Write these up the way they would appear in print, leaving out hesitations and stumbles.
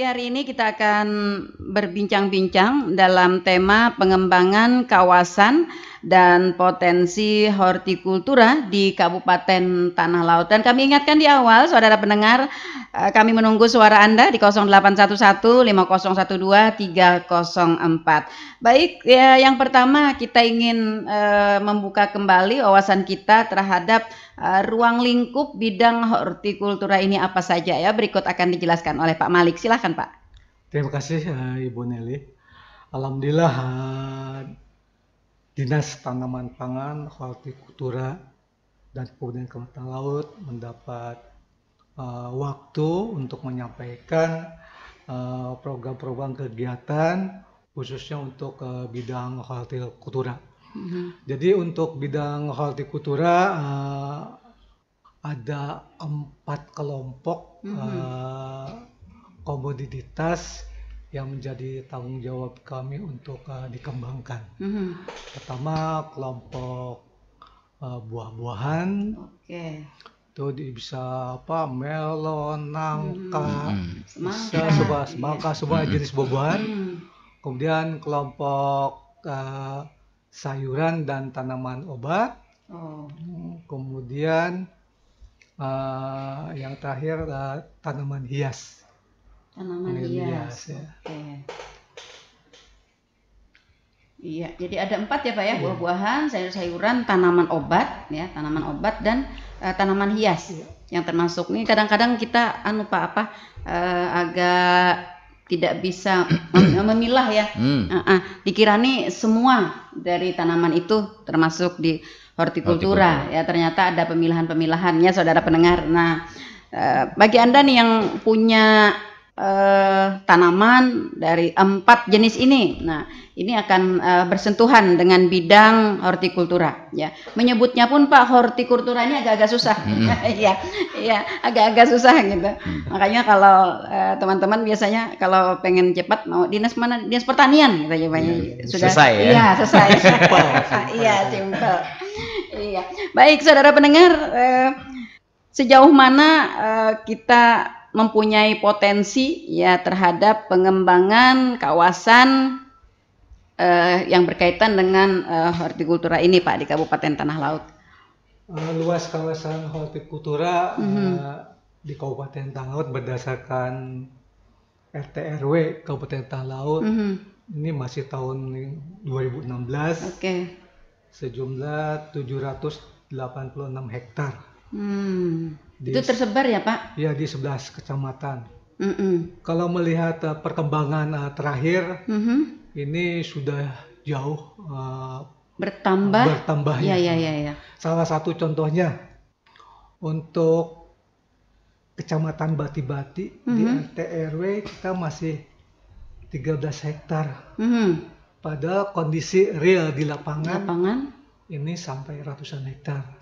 pagi hari ini kita akan berbincang-bincang dalam tema pengembangan kawasan dan potensi hortikultura di Kabupaten Tanah Laut. Dan kami ingatkan di awal, saudara pendengar, kami menunggu suara Anda di 0811 5012 304. Baik, ya, yang pertama kita ingin membuka kembali wawasan kita terhadap ruang lingkup bidang hortikultura ini apa saja ya. Berikut akan dijelaskan oleh Pak Malik. Silahkan Pak. Terima kasih Ibu Nelly. Alhamdulillah Dinas Tanaman Pangan, Hortikultura dan Kebudayaan Kabupaten Laut mendapat waktu untuk menyampaikan program-program kegiatan khususnya untuk bidang hortikultura. Jadi untuk bidang hortikultura ada 4 kelompok komoditas yang menjadi tanggung jawab kami untuk dikembangkan. Pertama kelompok buah-buahan. Itu bisa melon, nangka, semangka, semua jenis buah-buahan. Kemudian kelompok sayuran dan tanaman obat. Kemudian yang terakhir tanaman hias. Tanaman hias. Ya. Iya, jadi ada 4 ya Pak ya, buah-buahan, sayur-sayuran, tanaman obat ya, tanaman obat dan tanaman hias. Yang termasuk nih kadang-kadang kita agak tidak bisa memilah ya. Dikira nih semua dari tanaman itu termasuk di hortikultura ya, ternyata ada pemilahan-pemilahannya saudara pendengar. Nah, bagi Anda nih yang punya tanaman dari 4 jenis ini, nah ini akan bersentuhan dengan bidang hortikultura ya. Menyebutnya pun Pak, hortikultura ini agak-agak susah. Iya, agak-agag susah gitu. Makanya kalau teman-teman biasanya kalau pengen cepat mau dinas mana, dinas pertanian gitu ya Pak. Sudah selesai ya. Iya, selesai. Iya, simpel. Iya. Baik saudara pendengar, sejauh mana kita mempunyai potensi ya terhadap pengembangan kawasan yang berkaitan dengan hortikultura ini Pak di Kabupaten Tanah Laut. Luas kawasan hortikultura di Kabupaten Tanah Laut berdasarkan RT RW Kabupaten Tanah Laut ini masih tahun 2016 sejumlah 786 hektar. Itu tersebar ya Pak? Ya, di 11 kecamatan. Kalau melihat perkembangan terakhir, ini sudah jauh bertambah. Ya. Salah satu contohnya untuk Kecamatan Bati-Bati di RT RW kita masih 13 hektar. Padahal kondisi real di lapangan ini sampai ratusan hektar.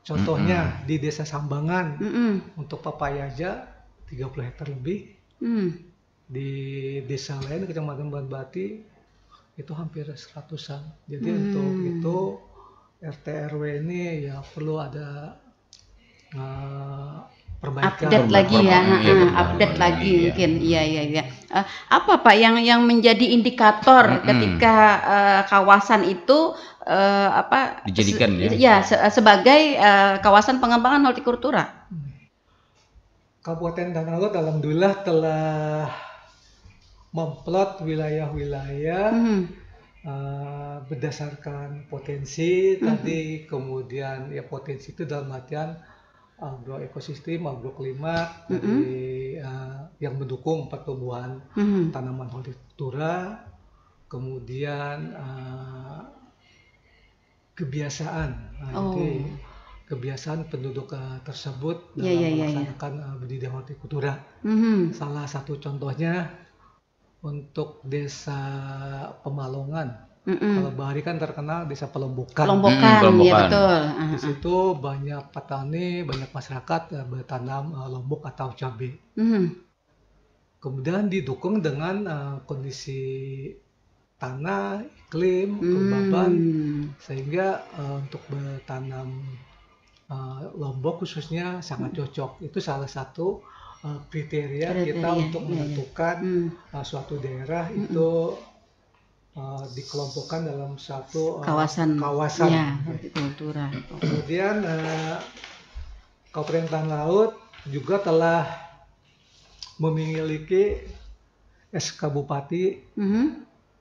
Contohnya di Desa Sambangan untuk papaya aja 30 hektar lebih. Di desa lain Kecamatan Bati itu hampir 100-an. Jadi untuk itu RT RW ini ya perlu ada perbaikan. Update lagi ya, update lagi mungkin. Iya. Apa Pak yang menjadi indikator ketika kawasan itu dijadikan sebagai kawasan pengembangan hortikultura? Kabupaten Tanah Laut alhamdulillah telah memplot wilayah-wilayah berdasarkan potensi tadi, kemudian ya potensi itu dalam artian agroekosistem, agroklimat dari yang mendukung pertumbuhan tanaman hortikultura, kemudian kebiasaan, kebiasaan penduduk tersebut dalam melaksanakan budidaya hortikultura. Salah satu contohnya untuk Desa Pemalongan. Kalau Bahari kan terkenal Desa Pelombokan. Iya betul. Di situ banyak petani, banyak masyarakat bertanam lombok atau cabai. Kemudian didukung dengan kondisi tanah, iklim, kelembaban, sehingga untuk bertanam lombok khususnya sangat cocok. Itu salah satu kriteria kita untuk menentukan suatu daerah itu dikelompokkan dalam satu kawasan. Ya, hortikultura. Kemudian Kabupaten Tanah Laut juga telah memiliki SK Bupati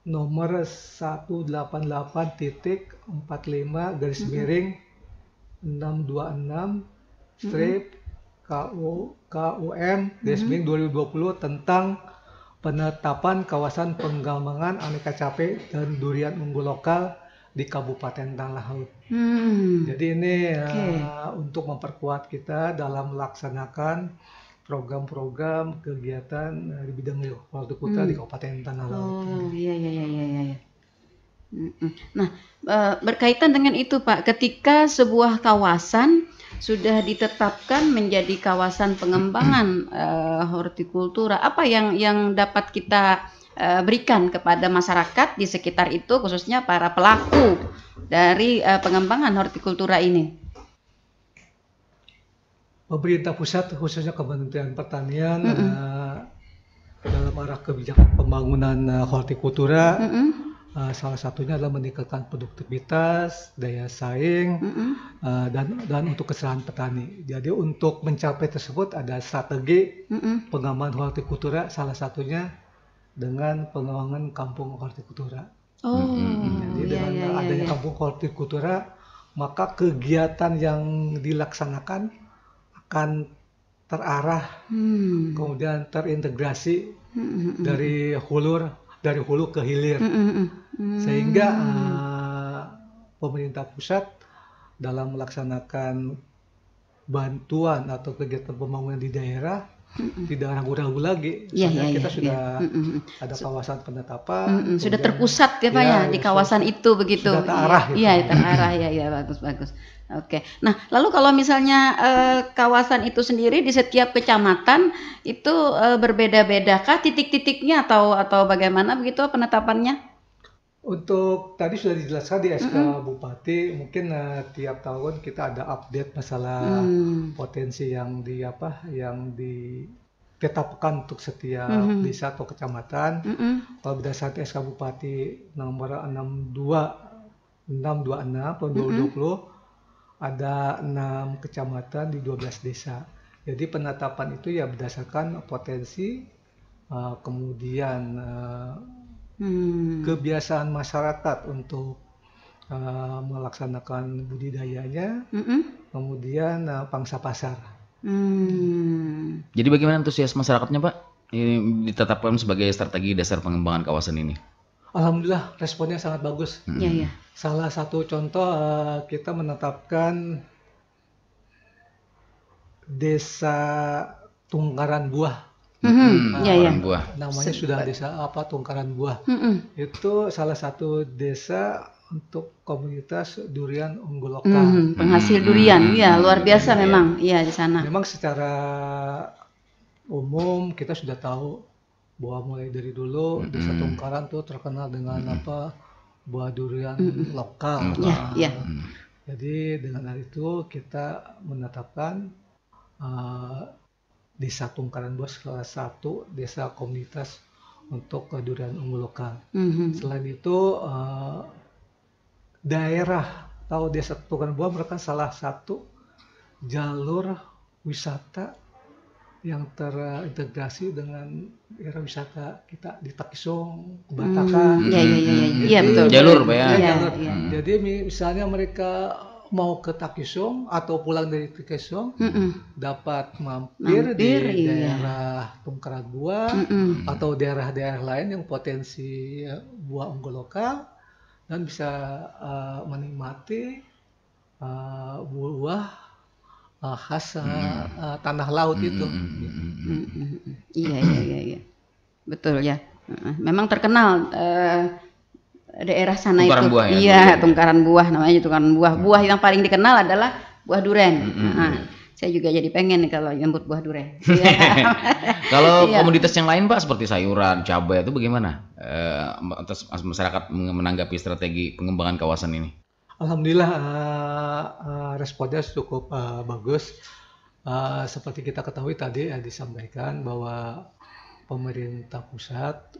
nomor 188-626/KUM-2020 tentang penetapan kawasan pengembangan aneka cabai dan durian unggul lokal di Kabupaten Tanah Laut. Jadi ini untuk memperkuat kita dalam melaksanakan program-program kegiatan di bidang hortikultura di Kabupaten Tanah Laut. Oh, iya. Nah, berkaitan dengan itu Pak, ketika sebuah kawasan sudah ditetapkan menjadi kawasan pengembangan hortikultura, apa yang dapat kita berikan kepada masyarakat di sekitar itu, khususnya para pelaku dari pengembangan hortikultura ini? Pemerintah pusat khususnya Kementerian Pertanian dalam arah kebijakan pembangunan hortikultura salah satunya adalah meningkatkan produktivitas, daya saing dan untuk kesejahteraan petani. Jadi untuk mencapai tersebut ada strategi pengembangan hortikultura, salah satunya dengan pengembangan kampung hortikultura. Jadi dengan adanya kampung hortikultura, maka kegiatan yang dilaksanakan akan terarah, kemudian terintegrasi dari hulu ke hilir, sehingga pemerintah pusat dalam melaksanakan bantuan atau kegiatan pembangunan di daerah tidak ragu-ragu lagi. Kita sudah ada kawasan penetapan, sudah terpusat ya Pak ya di kawasan itu begitu. Sudah terarah. Iya, terarah ya, bagus. Oke. Nah, lalu kalau misalnya kawasan itu sendiri di setiap kecamatan itu berbeda-bedakah titik-titiknya atau bagaimana begitu penetapannya? Untuk tadi sudah dijelaskan di SK Bupati, mungkin tiap tahun kita ada update masalah potensi yang ditetapkan untuk setiap desa atau kecamatan. Kalau berdasarkan SK Bupati nomor 626 tahun 2020 ada 6 kecamatan di 12 desa. Jadi penetapan itu ya berdasarkan potensi, kemudian kebiasaan masyarakat untuk melaksanakan budidayanya, kemudian pangsa pasar. Jadi bagaimana antusias masyarakatnya Pak? Ini ditetapkan sebagai strategi dasar pengembangan kawasan ini. Alhamdulillah responnya sangat bagus. Salah satu contoh kita menetapkan desa Tungkaran Buah. Buah. Namanya sudah desa Tungkaran Buah. Itu salah satu desa untuk komunitas durian unggul lokal. Penghasil durian, luar biasa memang, di sana. Memang secara umum kita sudah tahu bahwa mulai dari dulu desa Tungkaran tuh terkenal dengan buah durian lokal. Jadi dengan hal itu kita menetapkan Desa Tungkaran Buah salah satu desa komunitas untuk durian unggul lokal. Selain itu daerah atau desa Tungkaran Buah merupakan salah satu jalur wisata yang terintegrasi dengan daerah wisata kita di Takisong, Batakan. Iya betul. Jalur Pak ya. Jadi misalnya mereka mau ke Takisong atau pulang dari Takisong dapat mampir di daerah Tungkaran Buah atau daerah-daerah lain yang potensi buah unggul lokal dan bisa menikmati buah khas tanah laut itu. Iya. Betul ya. Memang terkenal daerah sana Tungkaran itu. Buah, Tungkaran Buah namanya Tungkaran Buah. Buah yang paling dikenal adalah buah duren. Saya juga jadi pengen kalau nyebut buah duren. Kalau komoditas yang lain Pak seperti sayuran, cabai itu bagaimana? Atas masyarakat menanggapi strategi pengembangan kawasan ini? Alhamdulillah responnya cukup bagus. Seperti kita ketahui tadi disampaikan bahwa pemerintah pusat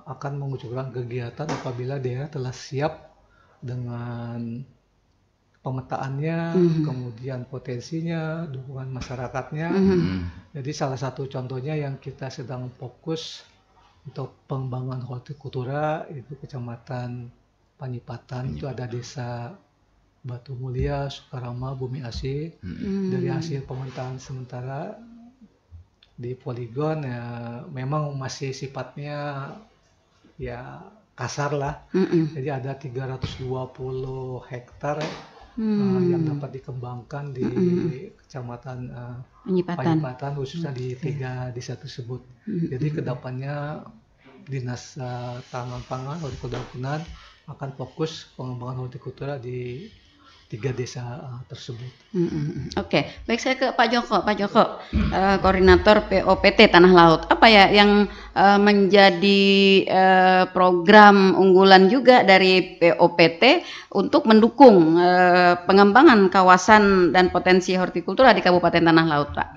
akan mengucurkan kegiatan apabila daerah telah siap dengan pemetaannya, kemudian potensinya, dukungan masyarakatnya. Jadi salah satu contohnya yang kita sedang fokus untuk pengembangan hortikultura itu Kecamatan Panyipatan, itu ada Desa Batu Mulia, Sukarama, Bumi Asih. Dari hasil pemetaan sementara di poligon ya memang masih sifatnya ya kasar lah. Jadi ada 320 hektar yang dapat dikembangkan di Kecamatan Panyipatan khususnya di 3 desa tersebut. Jadi kedepannya Dinas Tanaman Pangan Hortikultura akan fokus pengembangan hortikultura di 3 desa tersebut. Oke, baik, saya ke Pak Joko. Pak Joko, koordinator POPT Tanah Laut. Apa ya yang menjadi program unggulan juga dari POPT untuk mendukung pengembangan kawasan dan potensi hortikultura di Kabupaten Tanah Laut, Pak?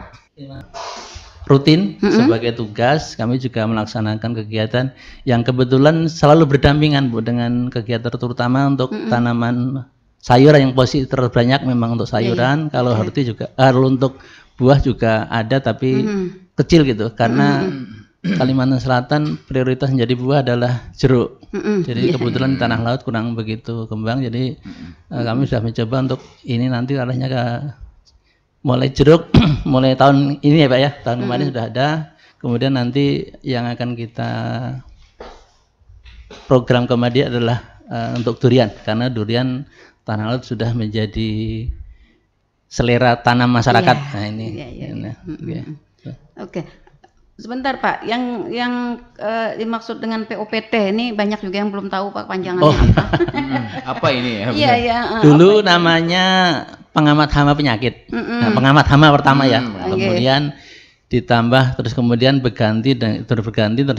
Rutin sebagai tugas kami juga melaksanakan kegiatan yang kebetulan selalu berdampingan Bu dengan kegiatan terutama untuk tanaman sayuran yang posisi terbanyak memang untuk sayuran. Kalau horti juga, kalau untuk buah juga ada tapi kecil gitu karena Kalimantan Selatan prioritas menjadi buah adalah jeruk. Jadi kebetulan di Tanah Laut kurang begitu kembang. Jadi kami sudah mencoba untuk ini nanti arahnya ke mulai jeruk mulai tahun ini ya Pak ya. Tahun kemarin sudah ada. Kemudian nanti yang akan kita program kemudian adalah untuk durian karena durian Tanah Laut sudah menjadi selera tanam masyarakat. Nah ini. Oke, sebentar Pak. Yang dimaksud dengan POPT ini banyak juga yang belum tahu Pak panjangannya apa. Apa ini ya? Iya. Dulu namanya pengamat hama penyakit. Nah, pengamat hama pertama ya. Kemudian ditambah terus kemudian berganti terus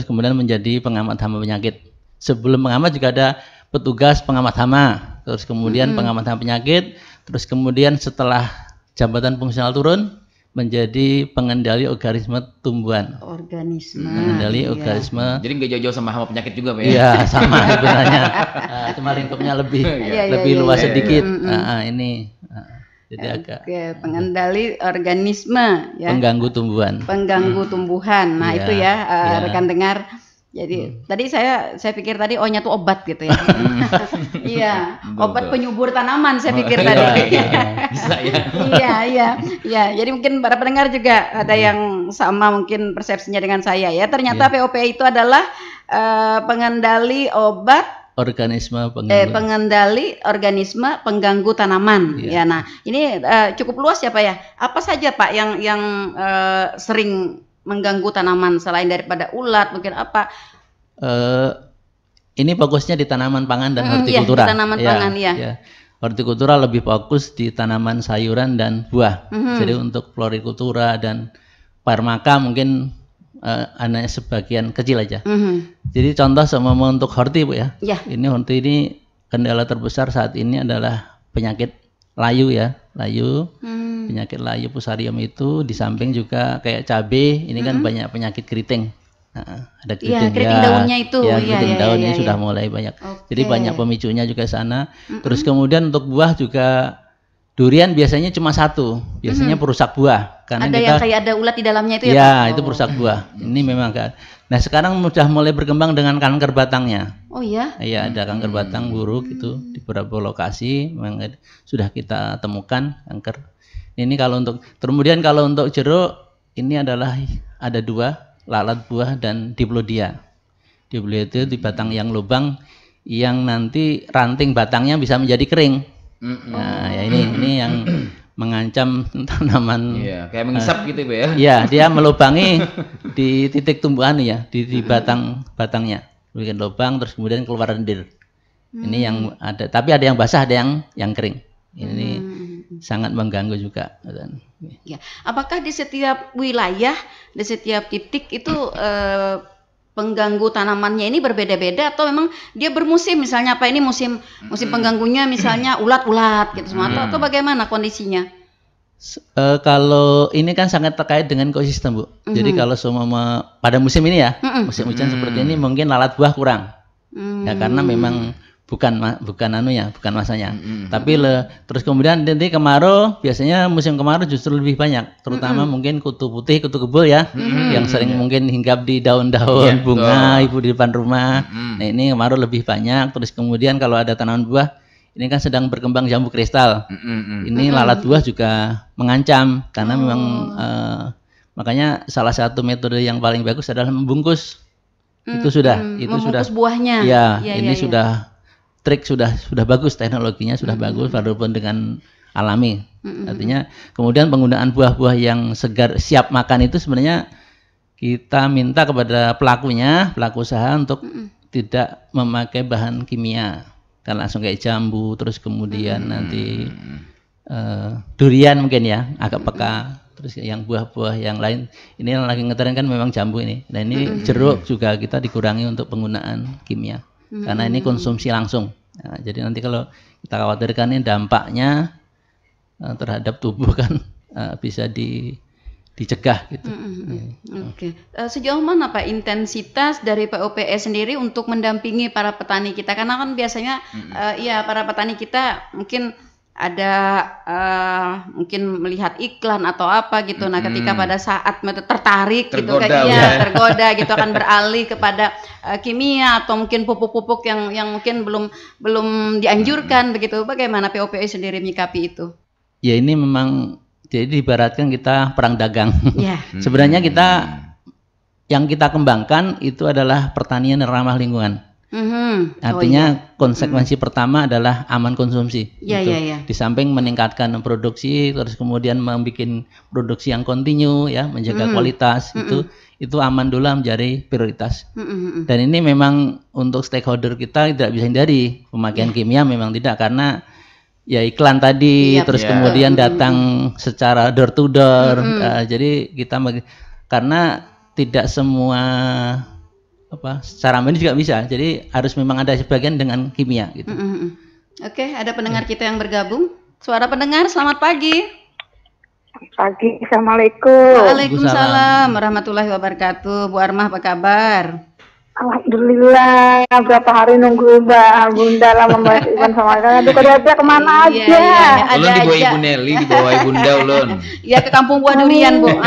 kemudian menjadi pengamat hama penyakit. Sebelum pengamat juga ada petugas pengamat hama, terus kemudian pengamat hama penyakit, terus kemudian setelah jabatan fungsional turun menjadi pengendali organisme tumbuhan. Pengendali organisme. Jadi nggak jauh-jauh sama hama penyakit juga, Pak ya? Iya, sama sebenarnya. Cuma lingkupnya lebih luas sedikit. Ini. Jadi agak. Pengendali organisme ya. Pengganggu tumbuhan. Pengganggu tumbuhan. Nah, itu ya rekan dengar. Jadi tadi saya pikir tadi O-nya tuh obat gitu ya. Iya, obat penyubur tanaman saya pikir tadi. Bisa ya. Iya. Jadi mungkin para pendengar juga ada yang sama mungkin persepsinya dengan saya ya. Ternyata POP itu adalah pengendali obat pengendali organisme pengganggu tanaman. Ya, nah ini cukup luas ya Pak ya. Apa saja Pak yang sering mengganggu tanaman selain daripada ulat mungkin apa? Ini fokusnya di tanaman pangan dan hortikultura. Tanaman pangan ya. Hortikultura lebih fokus di tanaman sayuran dan buah. Jadi untuk florikultura dan parmaka mungkin hanya sebagian kecil aja. Jadi contoh sama untuk horti Bu ya. Ini horti ini kendala terbesar saat ini adalah penyakit layu ya, penyakit layu fusarium itu di samping juga kayak cabai ini kan banyak penyakit keriting. Ada keriting daunnya itu. Keriting daunnya sudah mulai banyak. Jadi banyak pemicunya juga di sana. Terus kemudian untuk buah juga durian biasanya cuma satu, biasanya perusak buah. Karena ada yang kayak ada ulat di dalamnya itu ya? Ya, itu perusak buah. Ini memang kan. Nah sekarang sudah mulai berkembang dengan kanker batangnya. Oh iya? Iya ada kanker batang buruk itu di beberapa lokasi memang sudah kita temukan kanker. Ini kalau untuk kemudian kalau untuk jeruk ini adalah ada 2, lalat buah dan diplodia. Diplodia itu di batang yang lubang yang nanti ranting batangnya bisa menjadi kering. Nah ya ini yang mengancam tanaman. Iya, kayak mengisap gitu ya. Iya, dia melubangi di titik tumbuhan ya, di batangnya. Bikin lubang terus kemudian keluar lendir. Ini yang ada, tapi ada yang basah, ada yang kering. Ini sangat mengganggu juga. Ya. Apakah di setiap wilayah, di setiap titik itu pengganggu tanamannya ini berbeda-beda atau memang dia bermusim, misalnya apa ini musim pengganggunya misalnya ulat-ulat gitu semua atau bagaimana kondisinya? Kalau ini kan sangat terkait dengan ekosistem, Bu. Jadi kalau semua pada musim ini ya, musim hujan seperti ini mungkin lalat buah kurang. Ya karena memang bukan masanya. Tapi terus kemudian nanti kemarau, biasanya musim kemarau justru lebih banyak, terutama mungkin kutu putih, kutu kebul ya, yang sering mungkin hinggap di daun-daun bunga ibu di depan rumah. Nah ini kemarau lebih banyak. Terus kemudian kalau ada tanaman buah, ini kan sedang berkembang jambu kristal. Ini lalat buah juga mengancam karena memang makanya salah satu metode yang paling bagus adalah membungkus. Itu sudah buahnya. Ya, ini sudah trik sudah bagus, teknologinya sudah bagus walaupun dengan alami. Artinya kemudian penggunaan buah-buah yang segar siap makan itu sebenarnya kita minta kepada pelaku usaha untuk tidak memakai bahan kimia. Kan langsung kayak jambu, terus kemudian nanti durian mungkin ya agak peka, terus yang buah-buah yang lain ini yang lagi ngetren kan memang jambu ini. Nah ini jeruk juga kita dikurangi untuk penggunaan kimia karena ini konsumsi langsung. Nah, jadi nanti kalau kita khawatirkan ini dampaknya terhadap tubuh kan bisa dicegah gitu. Oke. Sejauh mana Pak intensitas dari POPE sendiri untuk mendampingi para petani kita? Karena kan biasanya ya para petani kita mungkin ada mungkin melihat iklan atau apa gitu. Nah, ketika pada saat tertarik gitu kan tergoda gitu akan beralih kepada kimia atau mungkin pupuk-pupuk yang mungkin belum dianjurkan begitu. Bagaimana POPE sendiri menyikapi itu? Ya ini memang jadi ibaratkan kita perang dagang. Sebenarnya yang kita kembangkan itu adalah pertanian yang ramah lingkungan. Artinya konsekuensi pertama adalah aman konsumsi. Di samping meningkatkan produksi, terus kemudian membuat produksi yang kontinu, ya, menjaga kualitas, itu aman dulu menjadi prioritas. Dan ini memang untuk stakeholder kita tidak bisa hindari pemakaian kimia, memang tidak, karena ya iklan tadi, terus kemudian datang secara door to door. Jadi kita karena tidak semua secara medis juga bisa. Jadi harus memang ada sebagian dengan kimia gitu. Oke, ada pendengar kita yang bergabung. Suara pendengar, selamat pagi. Pagi, assalamualaikum. Waalaikumsalam warahmatullahi wabarakatuh. Bu Armah apa kabar? Alhamdulillah, berapa hari nunggu Mbak Bunda lah membahas Iwan sama kan. Aduh, dia kemana aja? Ulun dibawa Ibu Nelly, dibawa Ibu Bunda ulun. Ya ke kampung buah durian, Bu. Oke.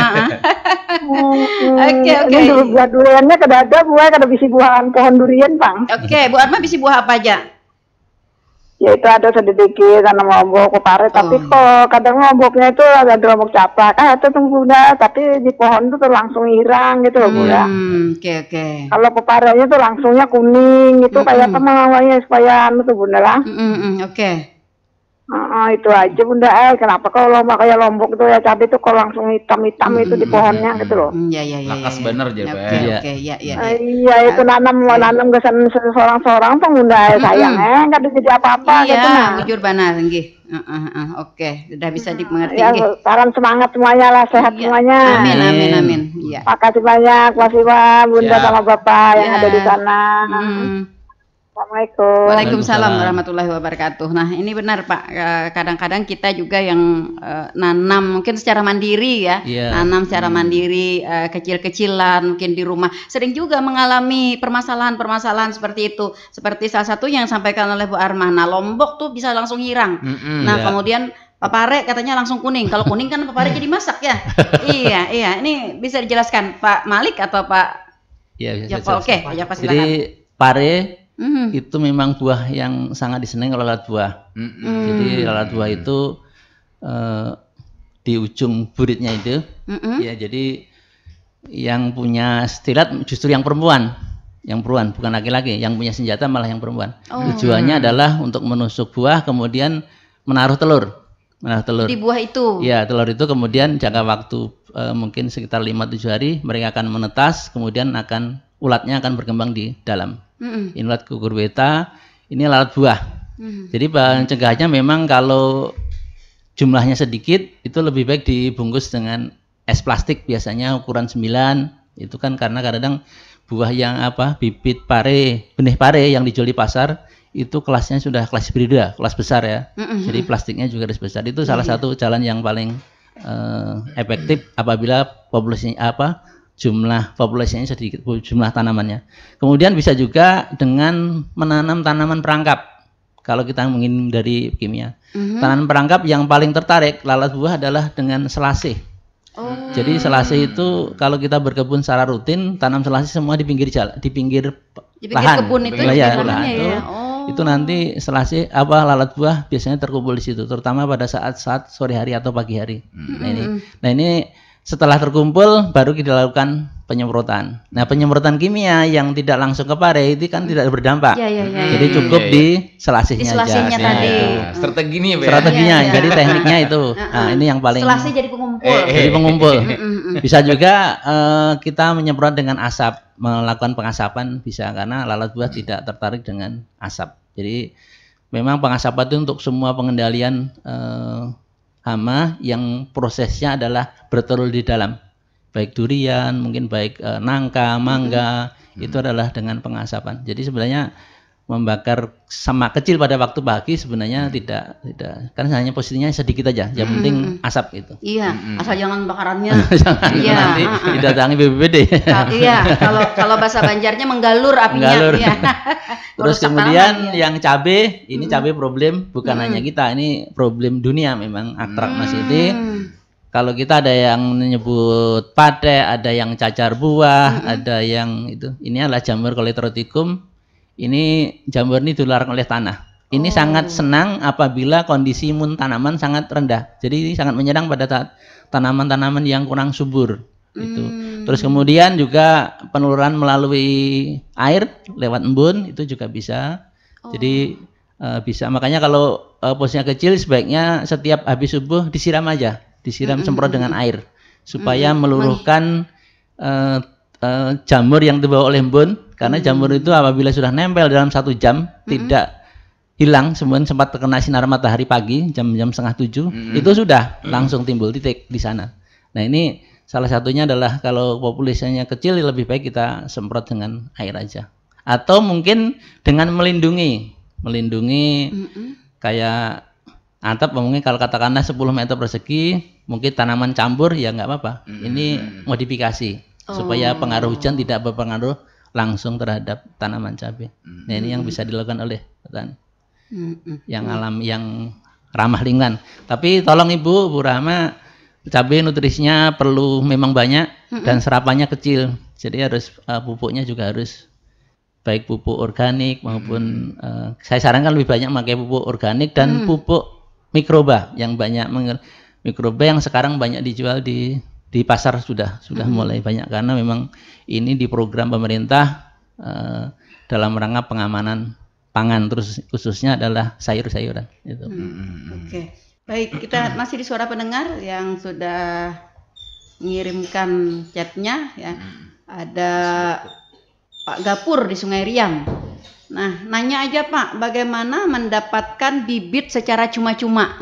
Buah duriannya kada buah, kada bisi buahan pohon durian, Bang. Oke, Bu Arma bisi buah apa aja? Ya itu ada sedikit tanam lombok pare, tapi kok kadang lomboknya itu ada lombok caplak, itu tunggu tapi di pohon itu tuh langsung hilang gitu loh, Bu ya. Oke. Kalau peparenya tuh langsungnya kuning gitu, kayak awalnya supaya tuh Bunda lah. Oke. Itu aja Bunda. Kenapa kalau kayak lombok itu ya cabai itu kalau langsung hitam-hitam itu di pohonnya gitu loh. Iya. Nakas bener aja, Oke. Iya itu nanam kesan seorang-seorang tuh Bunda sayang nggak ada jadi apa-apa gitu nah. Jujur benar nggih. Oke, sudah bisa dimengerti ya, salam semangat semuanya lah, sehat semuanya. Amin. Iya. Makasih banyak, makasih Pak Bunda sama Bapak yang ada di sana. Assalamualaikum. Waalaikumsalam warahmatullahi wabarakatuh. Nah ini benar Pak, kadang-kadang kita juga yang nanam mungkin secara mandiri ya, nanam secara mandiri kecil-kecilan mungkin di rumah, sering juga mengalami permasalahan-permasalahan seperti itu. Seperti salah satu yang disampaikan oleh Bu Armah, nah lombok tuh bisa langsung hirang. Nah kemudian papare katanya langsung kuning. Kalau kuning kan papare jadi masak ya. Iya. Ini bisa dijelaskan Pak Malik atau Pak Joko? Oke, Joko silakan. Jadi pare itu memang buah yang sangat disenangi oleh lalat buah. Jadi lalat buah itu di ujung buritnya itu, ya jadi yang punya stirat justru yang perempuan bukan laki-laki. Yang punya senjata malah yang perempuan. Tujuannya adalah untuk menusuk buah, kemudian menaruh telur. Di buah itu. Ya, telur itu kemudian jangka waktu mungkin sekitar 5-7 hari mereka akan menetas, kemudian ulatnya akan berkembang di dalam. Ini ulat cucurbita, ini lalat buah. Jadi pencegahannya memang kalau jumlahnya sedikit itu lebih baik dibungkus dengan es plastik, biasanya ukuran 9. Itu kan karena kadang buah yang bibit pare, benih pare yang dijual di pasar itu kelasnya sudah kelas hibrida, kelas besar ya. Jadi plastiknya juga harus besar. Itu salah satu jalan yang paling efektif apabila jumlah populasinya sedikit, jumlah tanamannya. Kemudian bisa juga dengan menanam tanaman perangkap. Kalau kita menghindari kimia, tanaman perangkap yang paling tertarik lalat buah adalah dengan selasih. Jadi selasih itu kalau kita berkebun secara rutin, tanam selasih semua di pinggir jalan, di pinggir lahan, kebun itu, lahan itu, itu nanti selasih lalat buah biasanya terkumpul di situ, terutama pada saat sore hari atau pagi hari. Nah ini setelah terkumpul baru kita lakukan penyemprotan. Nah penyemprotan kimia yang tidak langsung ke pare itu kan tidak berdampak. Jadi cukup di selasihnya aja. Tadi. Strateginya, strateginya. Jadi tekniknya itu. Nah ini yang paling. Selasih jadi pengumpul. Jadi pengumpul. Bisa juga kita menyemprot dengan asap, melakukan pengasapan bisa, karena lalat buah tidak tertarik dengan asap. Jadi memang pengasapan itu untuk semua pengendalian hama yang prosesnya adalah bertelur di dalam, baik durian, mungkin baik nangka, mangga, itu adalah dengan pengasapan. Jadi sebenarnya membakar semak kecil pada waktu pagi sebenarnya tidak, kan hanya posisinya sedikit aja, yang penting asap itu. Iya, asal jangan bakarannya. Jangan nanti didatangi BPBD. Iya, kalau bahasa Banjarnya menggalur apinya. Menggalur. Iya. Terus kemudian yang cabai, ini cabai problem bukan hanya kita, ini problem dunia memang Aktrak masih ini. Kalau kita ada yang menyebut pade, ada yang cacar buah, ada yang itu. Ini adalah jamur Coleotroticum. Ini jamur ini ditularkan oleh tanah. Ini sangat senang apabila kondisi imun tanaman sangat rendah. Jadi ini sangat menyerang pada tanaman-tanaman yang kurang subur. Itu. Terus kemudian juga peneluran melalui air lewat embun itu juga bisa. Jadi bisa. Makanya kalau posisinya kecil sebaiknya setiap habis subuh disiram aja, disiram semprot dengan air supaya meluruhkan jamur yang dibawa oleh embun. Karena jamur itu apabila sudah nempel dalam 1 jam tidak hilang, semua sempat terkena sinar matahari pagi jam-jam 6:30 itu sudah langsung timbul titik di sana. Nah ini salah satunya adalah kalau populasinya kecil lebih baik kita semprot dengan air aja, atau mungkin dengan melindungi kayak atap, mungkin kalau katakanlah 10 meter persegi mungkin tanaman campur ya nggak apa-apa. Ini modifikasi supaya pengaruh hujan tidak berpengaruh langsung terhadap tanaman cabai. Nah ini yang bisa dilakukan oleh petani yang yang ramah lingkungan. Tapi tolong Bu Rahma, cabai nutrisinya perlu memang banyak dan serapannya kecil. Jadi harus pupuknya juga harus baik pupuk organik maupun saya sarankan lebih banyak pakai pupuk organik dan pupuk mikroba yang banyak mikroba yang sekarang banyak dijual di pasar sudah mulai banyak, karena memang ini di program pemerintah dalam rangka pengamanan pangan, terus khususnya adalah sayur-sayuran itu. Oke. Baik, kita masih di suara pendengar yang sudah mengirimkan chatnya ya. Ada Pak Gapur di Sungai Riam. Nah, nanya aja Pak, bagaimana mendapatkan bibit secara cuma-cuma?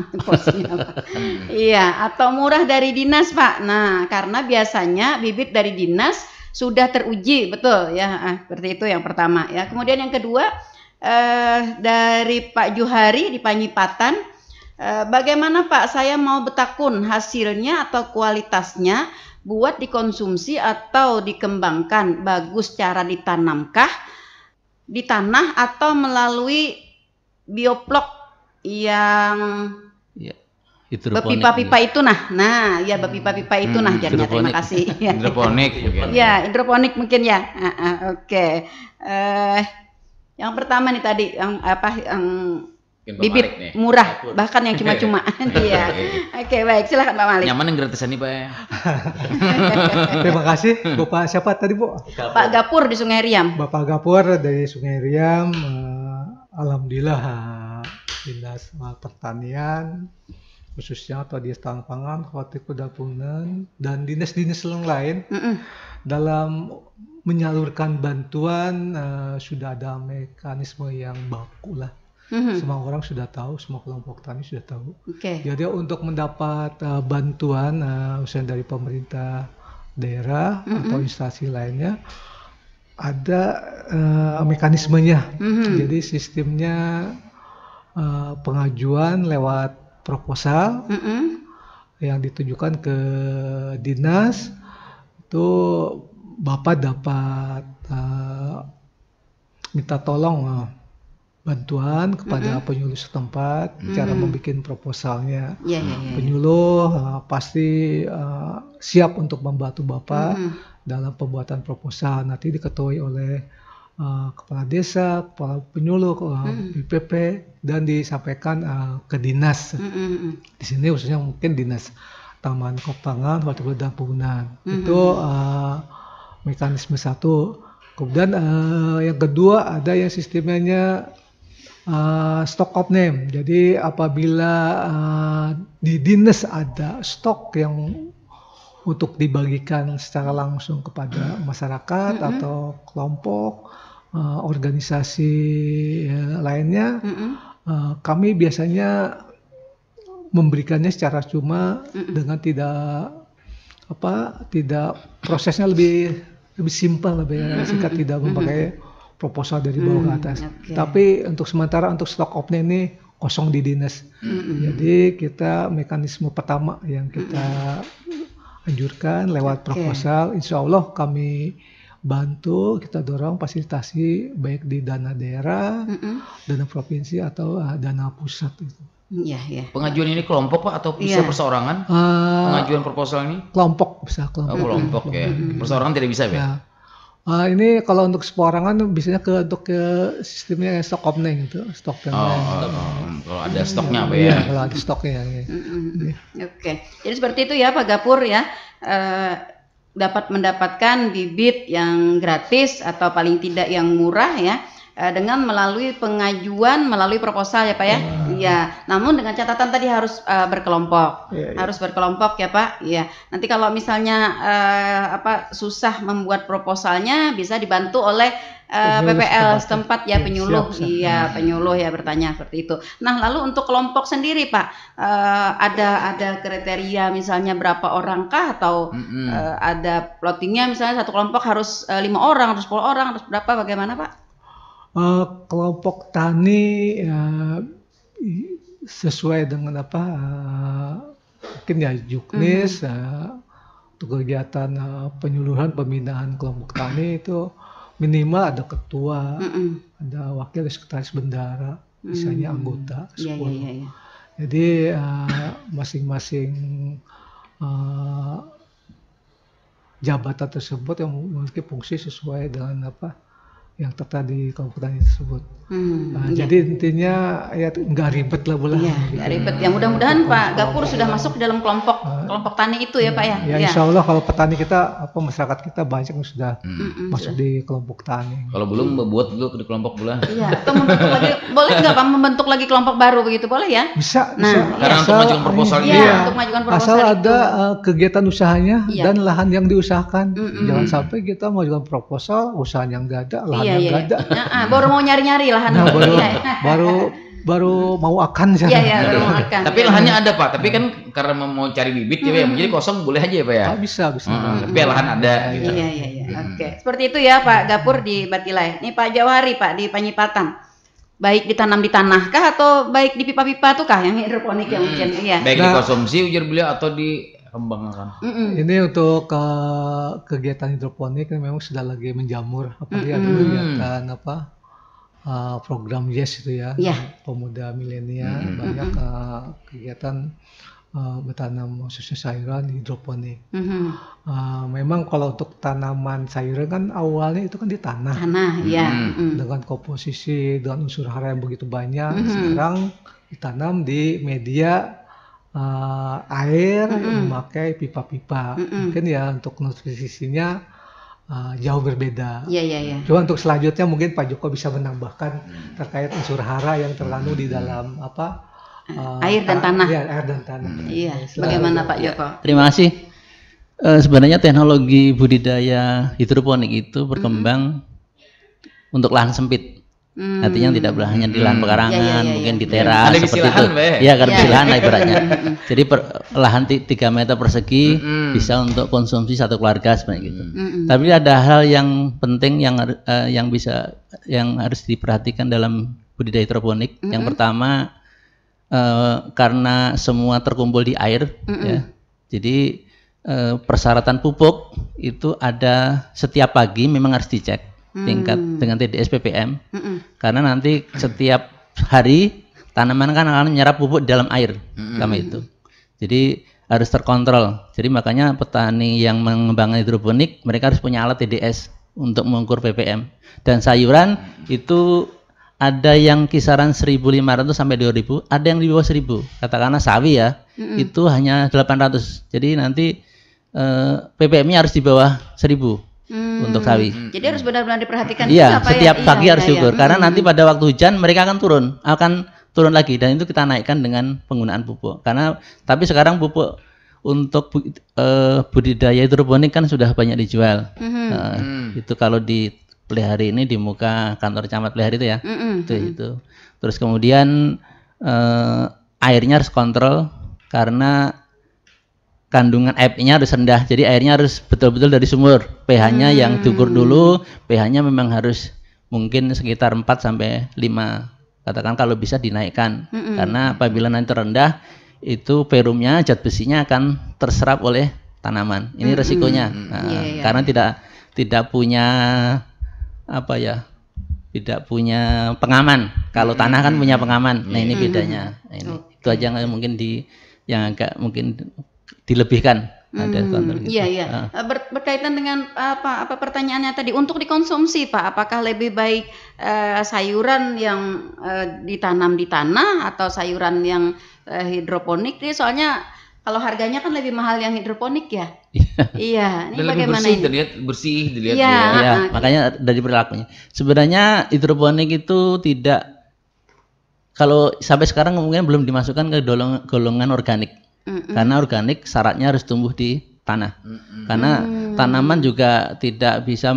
Iya, atau murah dari dinas Pak. Nah, karena biasanya bibit dari dinas sudah teruji, betul ya. Seperti itu yang pertama ya. Kemudian yang kedua dari Pak Juhari di Panyipatan, bagaimana Pak, saya mau betakun hasilnya atau kualitasnya buat dikonsumsi atau dikembangkan, bagus cara ditanamkah di tanah atau melalui bioplok yang bepipa-pipa itu ya bepipa-pipa itu jadinya. Terima kasih. Hidroponik. Ya, hidroponik mungkin ya. Oke. Yang pertama nih tadi yang bibit murah, bahkan yang cuma-cuma. Iya. Oke, baik, silakan Pak Malik. Nyaman yang gratisan nih Pak. Terima kasih. Bapak siapa tadi Bu? Pak Gapur di Sungai Riam. Bapak Gapur dari Sungai Riam. Alhamdulillah Dinas Pertanian khususnya atau Dinas Pangan, Hortikultura dan dinas-dinas lain dalam menyalurkan bantuan sudah ada mekanisme yang baku lah. Semua orang sudah tahu, semua kelompok tani sudah tahu. Jadi untuk mendapat bantuan misalnya dari pemerintah daerah atau instansi lainnya ada mekanismenya. Jadi sistemnya pengajuan lewat proposal yang ditujukan ke dinas, itu Bapak dapat minta tolong bantuan kepada penyuluh setempat cara membuat proposalnya. Penyuluh pasti siap untuk membantu Bapak dalam pembuatan proposal. Nanti diketuai oleh kepala desa, kepala penyuluh, BPP, dan disampaikan ke dinas. Di sini khususnya mungkin dinas Taman Kopangan, Hortikultura dan Penggunaan. Itu mekanisme satu. Kemudian yang kedua ada yang sistemnya stock of name. Jadi apabila di dinas ada stok yang untuk dibagikan secara langsung kepada masyarakat atau kelompok organisasi lainnya, kami biasanya memberikannya secara cuma dengan tidak prosesnya lebih simpel, lebih singkat, tidak memakai proposal dari bawah ke atas. Tapi untuk sementara untuk stok opne ini kosong di dinas. Jadi kita mekanisme pertama yang kita anjurkan lewat proposal, insya Allah kami bantu, kita dorong fasilitasi baik di dana daerah, dana provinsi atau dana pusat itu. Pengajuan ini kelompok Pak atau bisa perseorangan? Pengajuan proposal ini? Kelompok bisa, kelompok. Kelompok ya. Perseorangan tidak bisa ya? Ini kalau untuk perorangan biasanya untuk sistemnya stok opneng itu, stok kalau ada stoknya apa ya? Kalau ada stoknya. Oke, jadi seperti itu ya Pak Gapur ya, dapat mendapatkan bibit yang gratis atau paling tidak yang murah ya, dengan melalui pengajuan melalui proposal ya Pak ya. Iya. Namun dengan catatan tadi harus berkelompok. Harus berkelompok ya Pak. Iya. Nanti kalau misalnya susah membuat proposalnya bisa dibantu oleh PPL setempat ya, penyuluh. Iya, penyuluh ya bertanya seperti itu. Nah, lalu untuk kelompok sendiri Pak, ada kriteria misalnya berapa orang kah atau ada plottingnya misalnya satu kelompok harus 5 orang, harus 10 orang, harus berapa, bagaimana Pak? Kelompok tani sesuai dengan mungkin ya Juknis untuk kegiatan penyuluhan pembinaan kelompok tani itu minimal ada ketua, ada wakil sekretaris bendahara, misalnya anggota 10. Jadi masing-masing jabatan tersebut yang memiliki fungsi sesuai dengan yang tertera di kelompok tani tersebut. Jadi intinya ya nggak ribet lah bola. Nggak ribet. Ya mudah-mudahan Pak Gapur sudah masuk dalam kelompok tani itu ya Pak ya. Ya insya Allah kalau petani kita, masyarakat kita banyak yang sudah masuk di kelompok tani. Kalau belum buat dulu di kelompok bola. Iya. Atau membentuk lagi, boleh nggak Pak membentuk lagi kelompok baru begitu, boleh ya? Bisa. Karena untuk mengajukan proposal untuk mengajukan proposal asal ada kegiatan usahanya dan lahan yang diusahakan. Jangan sampai kita mengajukan proposal usahanya nggak ada, lahan yang nggak ada. Baru mau nyari-nyari lahan. Baru mau akan saja. Baru mau akan. Tapi lahannya ada Pak, tapi kan karena mau cari bibit ya, jadi kosong boleh aja ya Pak ya. Bisa. Tapi lahan ada. Gitu. Iya. Oke. Seperti itu ya Pak Gapur di Batilai. Ini Pak Jawahari Pak di Panyipatan. Baik ditanam di tanah kah atau baik di pipa-pipa tuh kah yang hidroponik yang mungkin? Baik dikonsumsi ujar beliau atau dikembangkan. Ini untuk kegiatan hidroponik memang sudah lagi menjamur. Apalagi ada kegiatan program YES itu ya, pemuda milenial banyak kegiatan bertanam khususnya sayuran hidroponik. Memang kalau untuk tanaman sayuran kan awalnya itu kan di tanah. Dengan komposisi dengan unsur hara yang begitu banyak. Sekarang ditanam di media air memakai pipa-pipa. Mungkin ya untuk nutrisinya jauh berbeda. Cuma untuk selanjutnya mungkin Pak Joko bisa menambahkan terkait unsur hara yang terkandung di dalam air dan tanah. Air dan tanah. Bagaimana Pak Joko? Terima kasih. Sebenarnya teknologi budidaya hidroponik itu berkembang untuk lahan sempit. Artinya tidak hanya di lahan pekarangan, mungkin di teras seperti itu. Ya, karena di lahan lah ibaratnya. Jadi lahan 3 meter persegi bisa untuk konsumsi satu keluarga sebenarnya gitu. Tapi ada hal yang penting yang harus diperhatikan dalam budidaya hidroponik. Yang pertama, karena semua terkumpul di air, ya, Jadi persyaratan pupuk itu ada setiap pagi memang harus dicek tingkat dengan TDS ppm. Karena nanti setiap hari tanaman kan akan menyerap pupuk di dalam air kami itu. Jadi harus terkontrol. Jadi makanya petani yang mengembangkan hidroponik mereka harus punya alat TDS untuk mengukur ppm. Dan sayuran itu ada yang kisaran 1.500 sampai 2.000, ada yang di bawah 1.000. Katakanlah sawi ya, itu hanya 800. Jadi nanti ppm-nya harus di bawah 1.000 untuk sawi. Jadi harus benar-benar diperhatikan. Iya, setiap pagi harus diukur. Karena nanti pada waktu hujan mereka akan turun lagi, dan itu kita naikkan dengan penggunaan pupuk. Tapi sekarang pupuk untuk budidaya hidroponik kan sudah banyak dijual. Itu kalau di Pelihari ini di muka kantor camat Pelihari itu ya. Itu. Terus kemudian airnya harus kontrol karena kandungan airnya harus rendah. Jadi airnya harus betul-betul dari sumur. pH-nya yang diukur dulu, pH-nya memang harus mungkin sekitar 4 sampai 5. Katakan kalau bisa dinaikkan. Karena apabila nanti rendah, itu perumnya, zat besinya akan terserap oleh tanaman. Ini resikonya. Karena tidak punya tidak punya pengaman. Kalau tanah kan punya pengaman. Nah, ini bedanya. Nah, ini. Itu aja mungkin yang agak mungkin dilebihkan. Ada kontrol gitu. Iya. Berkaitan dengan apa pertanyaannya tadi, untuk dikonsumsi Pak, apakah lebih baik sayuran yang ditanam di tanah atau sayuran yang hidroponik? Ini soalnya kalau harganya kan lebih mahal yang hidroponik ya. Iya. Ini bagaimana? Bersih dilihat. Iya. Makanya dari perilakunya. Sebenarnya hidroponik itu tidak, kalau sampai sekarang mungkin belum dimasukkan ke golongan organik. Karena organik syaratnya harus tumbuh di tanah. Karena tanaman juga tidak bisa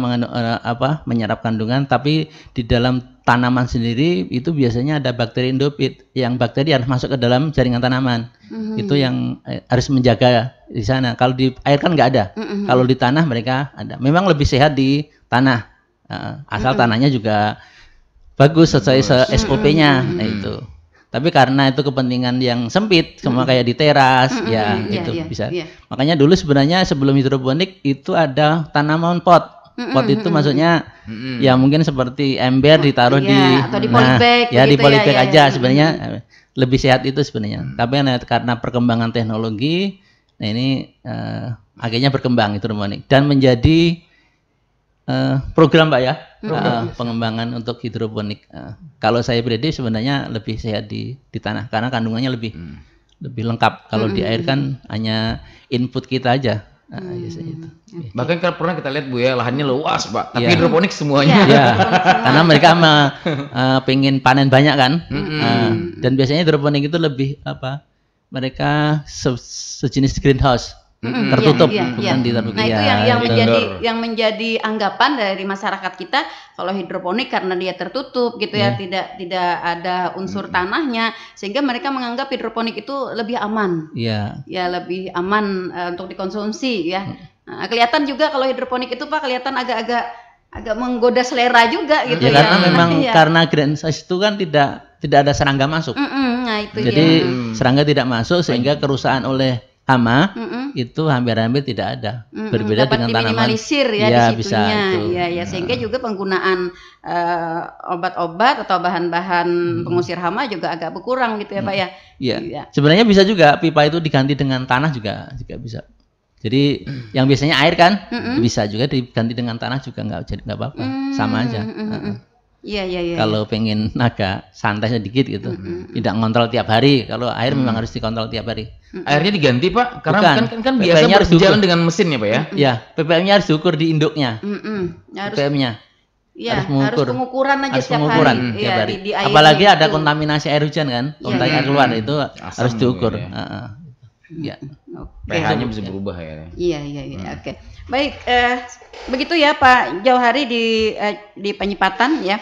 menyerap kandungan, tapi di dalam tanaman sendiri itu biasanya ada bakteri endofit, yang bakteri harus masuk ke dalam jaringan tanaman. Itu yang harus menjaga di sana. Kalau di air kan nggak ada. Kalau di tanah mereka ada. Memang lebih sehat di tanah, asal tanahnya juga bagus sesuai SOP-nya. Nah itu. Tapi karena itu kepentingan yang sempit, semua kayak di teras, bisa. Makanya dulu sebenarnya sebelum hidroponik itu ada tanaman pot. Pot itu maksudnya ya mungkin seperti ember ditaruh atau di polybag. Di polybag aja sebenarnya lebih sehat itu sebenarnya. Tapi karena perkembangan teknologi, nah ini akhirnya berkembang hidroponik dan menjadi program Pak ya, pengembangan untuk hidroponik. Kalau saya pribadi sebenarnya lebih sehat di tanah karena kandungannya lebih lengkap. Kalau di air kan hanya input kita aja. Itu. Bahkan kalau pernah kita lihat Bu ya, lahannya luas Pak, tapi hidroponik semuanya. Karena mereka pengen panen banyak kan. Dan biasanya hidroponik itu lebih mereka sejenis greenhouse. Tertutup, bukan diterbuka. Nah, itu yang menjadi anggapan dari masyarakat kita, kalau hidroponik karena dia tertutup gitu ya, tidak ada unsur tanahnya, sehingga mereka menganggap hidroponik itu lebih aman. Ya, lebih aman untuk dikonsumsi ya. Nah, kelihatan juga kalau hidroponik itu Pak, kelihatan agak menggoda selera juga gitu ya. Karena memang karena greenhouse itu kan tidak ada serangga masuk. Nah, itu jadi serangga tidak masuk sehingga kerusakan oleh hama itu hampir-hampir tidak ada. Berbeda dengan tanaman. Diminimalisir ya di situnya. Sehingga juga penggunaan obat-obat atau bahan-bahan pengusir hama juga agak berkurang gitu ya Pak ya. Iya. Sebenarnya bisa juga pipa itu diganti dengan tanah juga bisa. Jadi yang biasanya air kan bisa juga diganti dengan tanah juga nggak apa-apa, sama aja. Kalau pengen agak santai sedikit gitu, tidak ngontrol tiap hari. Kalau air memang harus dikontrol tiap hari. Airnya diganti Pak, karena kan biasa harus berjalan dengan mesin ya Pak ya. Ya, ppm-nya harus diukur di induknya. ppm-nya. Harus pengukuran aja setiap hari. Di apalagi ada kontaminasi air hujan kan, kontak air keluar itu harus diukur. pH-nya bisa berubah ya. Oke. Baik, begitu ya Pak Jauhari di Penyipatan ya.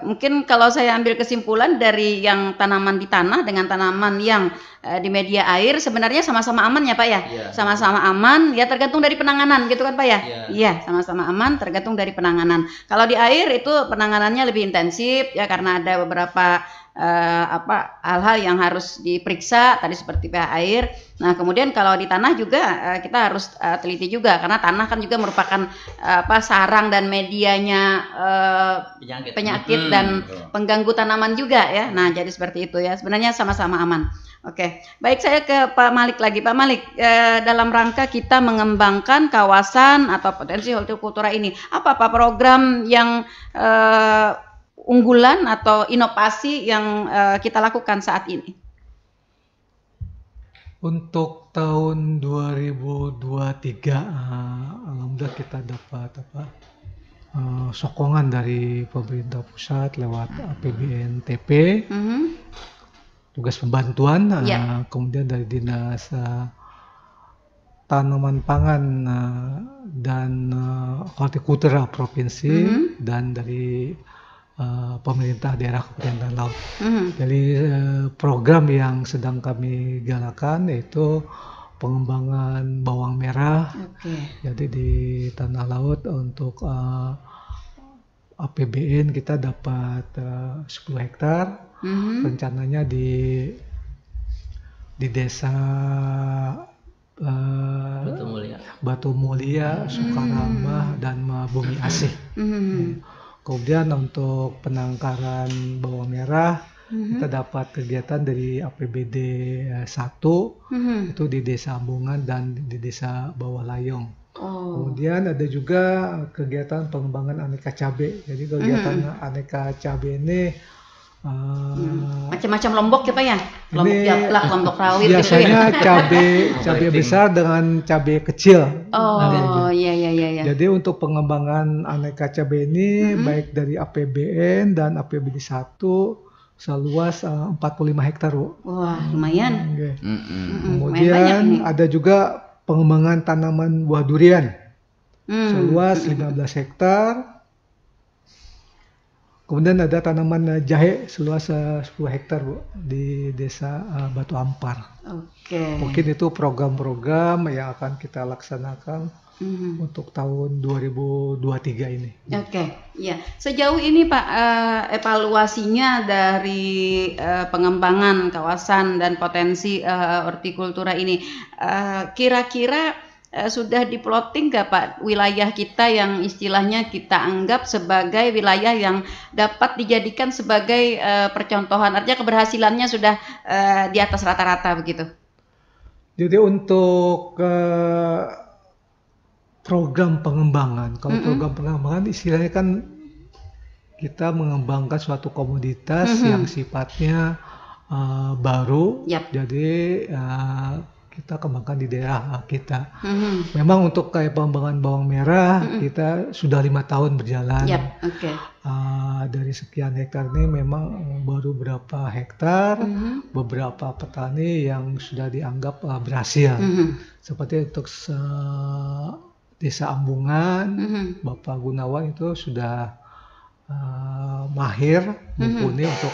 Mungkin kalau saya ambil kesimpulan dari yang tanaman di tanah dengan tanaman yang di media air sebenarnya sama-sama aman ya Pak ya. Sama-sama aman ya, tergantung dari penanganan gitu kan Pak ya. Iya, sama-sama aman tergantung dari penanganan. Kalau di air itu penanganannya lebih intensif ya, karena ada beberapa hal-hal yang harus diperiksa tadi seperti pH air. Nah, kemudian kalau di tanah juga kita harus teliti juga karena tanah kan juga merupakan sarang dan medianya penyakit dan pengganggu tanaman juga ya. Nah, jadi seperti itu ya. Sebenarnya sama-sama aman. Oke, baik, saya ke Pak Malik lagi. Pak Malik, dalam rangka kita mengembangkan kawasan atau potensi hortikultura ini, apa program yang unggulan atau inovasi yang kita lakukan saat ini? Untuk tahun 2023, alhamdulillah kita dapat sokongan dari pemerintah pusat lewat APBN TP, tugas pembantuan, kemudian dari Dinas Tanaman Pangan dan Hortikultura Provinsi, dan dari pemerintah daerah Kabupaten Talaut. Jadi program yang sedang kami galakan yaitu pengembangan bawang merah. Jadi di Tanah Laut untuk APBN kita dapat 10 hektar. Rencananya di desa Batu Mulia, Sukarama, dan Bumi Asih. Kemudian untuk penangkaran bawang merah kita dapat kegiatan dari APBD 1 itu di Desa Ambungan dan di Desa Bawah Layong. Kemudian ada juga kegiatan pengembangan aneka cabai. Jadi kegiatan aneka cabai ini macam-macam lombok ya Pak ya? Lombok jablak, lombok rawit biasanya gitu ya? cabai besar dengan cabai kecil. Iya. Jadi untuk pengembangan aneka cabai ini baik dari APBN dan APBD 1 seluas 45 hektar, Bu. Wah, lumayan. Kemudian ada juga pengembangan tanaman buah durian seluas 15 hektar. Kemudian ada tanaman jahe seluas 10 hektar, Bu, di Desa Batu Ampar. Mungkin itu program-program yang akan kita laksanakan untuk tahun 2023 ini. Ya. Sejauh ini Pak, evaluasinya dari pengembangan kawasan dan potensi hortikultura ini, kira-kira sudah diploting nggak Pak wilayah kita yang istilahnya kita anggap sebagai wilayah yang dapat dijadikan sebagai percontohan, artinya keberhasilannya sudah di atas rata-rata begitu? Jadi untuk program pengembangan, kalau program pengembangan istilahnya kan kita mengembangkan suatu komoditas yang sifatnya baru, jadi kita kembangkan di daerah kita. Memang untuk kayak pengembangan bawang merah kita sudah 5 tahun berjalan. Dari sekian hektar ini memang baru berapa hektar, beberapa petani yang sudah dianggap berhasil. Seperti untuk Desa Ambungan, Bapak Gunawan itu sudah mahir mumpuni untuk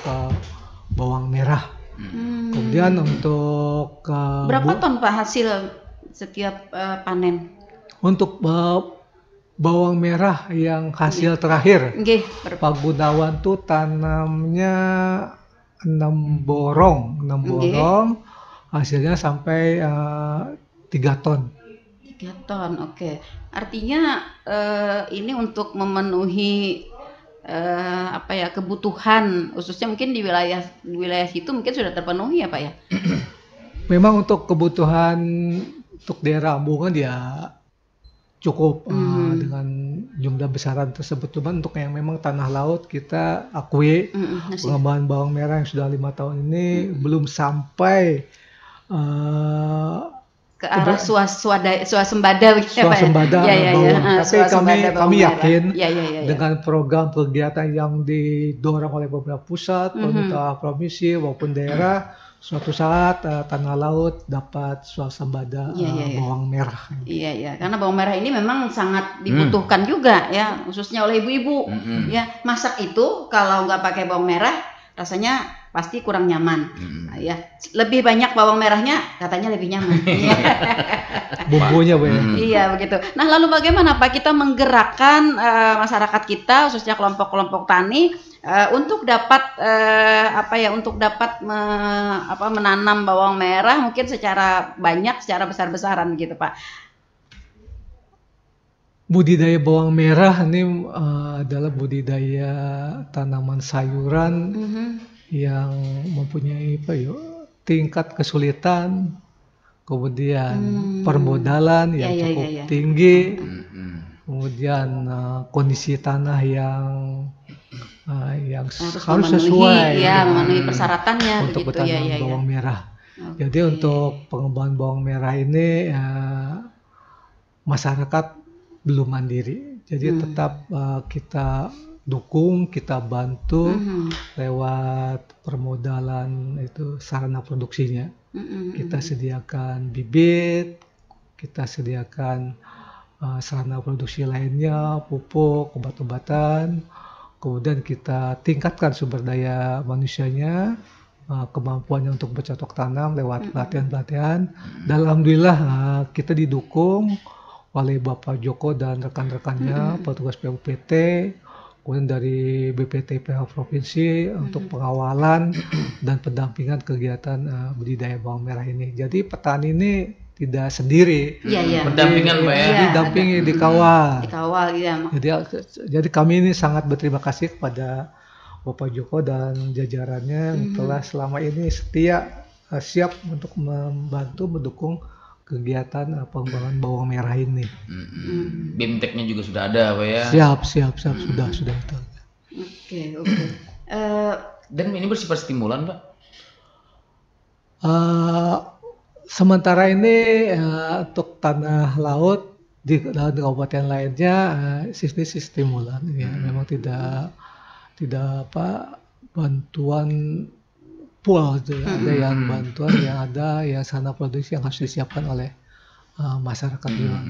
bawang merah. Kemudian untuk berapa ton Pak hasil setiap panen? Untuk bawang merah yang hasil terakhir, Pak Gunawan tuh tanamnya 6 borong, hasilnya sampai 3 ton. 3 ton, Artinya ini untuk memenuhi kebutuhan khususnya mungkin di wilayah situ mungkin sudah terpenuhi ya Pak ya? Memang untuk kebutuhan untuk daerah Ambungan ya cukup dengan jumlah besaran tersebut. Cuman untuk yang memang tanah laut kita akui pengembangan bawang merah yang sudah 5 tahun ini belum sampai ke arah swasembada begitu Pak ya? Tapi kami yakin dengan program kegiatan yang didorong oleh beberapa pusat, pemerintah provinsi maupun daerah, suatu saat tanah laut dapat swasembada bawang merah. Iya, karena bawang merah ini memang sangat dibutuhkan juga ya, khususnya oleh ibu-ibu. Ya, masak itu kalau nggak pakai bawang merah rasanya pasti kurang nyaman. Ya, lebih banyak bawang merahnya katanya lebih nyaman. bumbunya Bu ya. Iya begitu. Nah lalu bagaimana Pak kita menggerakkan masyarakat kita khususnya kelompok-kelompok tani untuk dapat menanam bawang merah mungkin secara banyak, secara besar-besaran gitu Pak. Budidaya bawang merah ini adalah budidaya tanaman sayuran yang mempunyai tingkat kesulitan, kemudian permodalan yang cukup tinggi, kemudian kondisi tanah yang harus sesuai memenuhi persyaratannya untuk begitu, bertanam bawang merah. Jadi untuk pengembangan bawang merah ini masyarakat belum mandiri, jadi tetap kita dukung, kita bantu lewat permodalan itu sarana produksinya. Kita sediakan bibit, kita sediakan sarana produksi lainnya, pupuk, obat-obatan, kemudian kita tingkatkan sumber daya manusianya, kemampuannya untuk bercocok tanam lewat pelatihan-pelatihan. Dan alhamdulillah kita didukung oleh Bapak Joko dan rekan-rekannya, petugas PUPT, kemudian dari BPT PH Provinsi untuk pengawalan dan pendampingan kegiatan budidaya bawang merah ini. Jadi petani ini tidak sendiri, pendampingan Pak ya, didampingi, dikawal. Jadi kami ini sangat berterima kasih kepada Bapak Joko dan jajarannya yang telah selama ini setia, siap untuk membantu mendukung kegiatan pengembangan bawang merah ini. BIMTEK-nya juga sudah ada Pak ya? Siap, sudah itu. Oke. Dan ini bersifat stimulan Pak? Sementara ini untuk tanah laut di kabupaten lainnya sistem stimulan ya, memang tidak bantuan pool itu ada yang bantuan yang ada yang sana produksi yang harus disiapkan oleh masyarakat juga.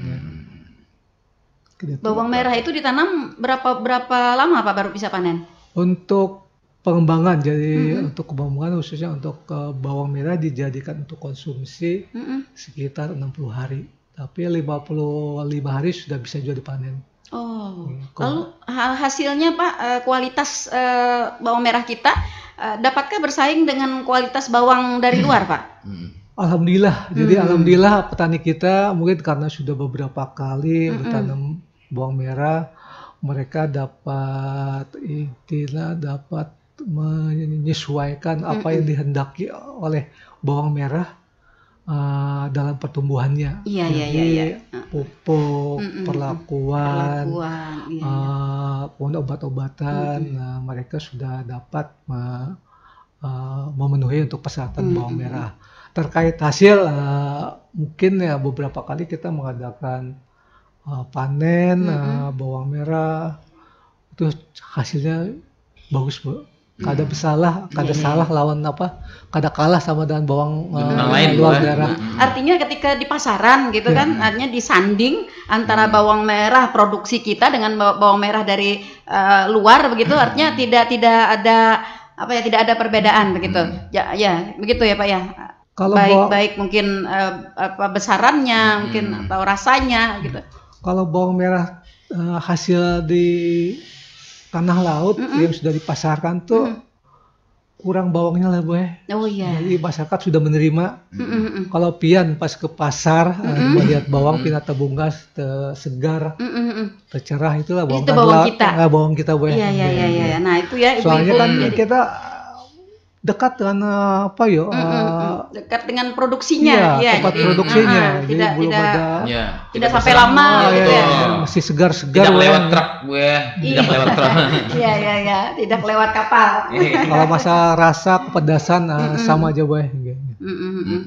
Bawang merah itu ditanam berapa lama Pak baru bisa panen? Untuk pengembangan, jadi untuk pengembangan khususnya untuk bawang merah dijadikan untuk konsumsi sekitar 60 hari, tapi 55 hari sudah bisa juga dipanen. Lalu hasilnya Pak, kualitas bawang merah kita dapatkah bersaing dengan kualitas bawang dari luar Pak? Alhamdulillah, jadi alhamdulillah petani kita mungkin karena sudah beberapa kali bertanam bawang merah, mereka dapat menyesuaikan apa yang dihendaki oleh bawang merah dalam pertumbuhannya. Jadi pupuk, perlakuan, obat-obatan, mereka sudah dapat memenuhi untuk persyaratan bawang merah. Terkait hasil, mungkin ya beberapa kali kita mengadakan panen bawang merah, itu hasilnya bagus Bu. Kada bersalah, kada salah lawan kada kalah sama dengan bawang luar merah. Artinya ketika di pasaran gitu kan, artinya disanding antara bawang merah produksi kita dengan bawang merah dari luar begitu, artinya tidak ada perbedaan begitu. Ya begitu ya Pak ya. Kalau baik mungkin besarannya mungkin atau rasanya gitu. Kalau bawang merah hasil di tanah laut yang sudah dipasarkan tuh kurang bawangnya lah Bu ya. Jadi masyarakat sudah menerima. Kalau pian pas ke pasar melihat bawang pian tabunggas segar, tercerah, itulah bawang itu bawang kita. Bawang kita Bu ya. Iya. Nah itu ya ibu-ibu. Soalnya kan kita dekat dengan dekat dengan produksinya, tempat produksinya, jadi belum ada, tidak sampai lama gitu ya, masih segar-segar, tidak lewat truk gue, tidak lewat truk, tidak lewat kapal. Kalau masa rasa kepedasan sama aja boy.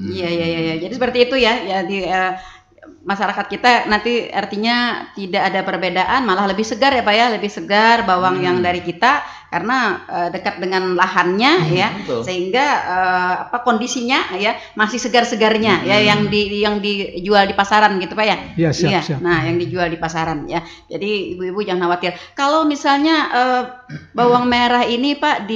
Iya, jadi seperti itu ya di masyarakat kita nanti artinya tidak ada perbedaan, malah lebih segar ya Pak ya, lebih segar bawang yang dari kita karena dekat dengan lahannya ya, sehingga kondisinya ya masih segar-segarnya ya yang dijual di pasaran gitu Pak ya. Iya, siap. Nah, yang dijual di pasaran ya. Jadi ibu-ibu jangan khawatir. Kalau misalnya bawang merah ini Pak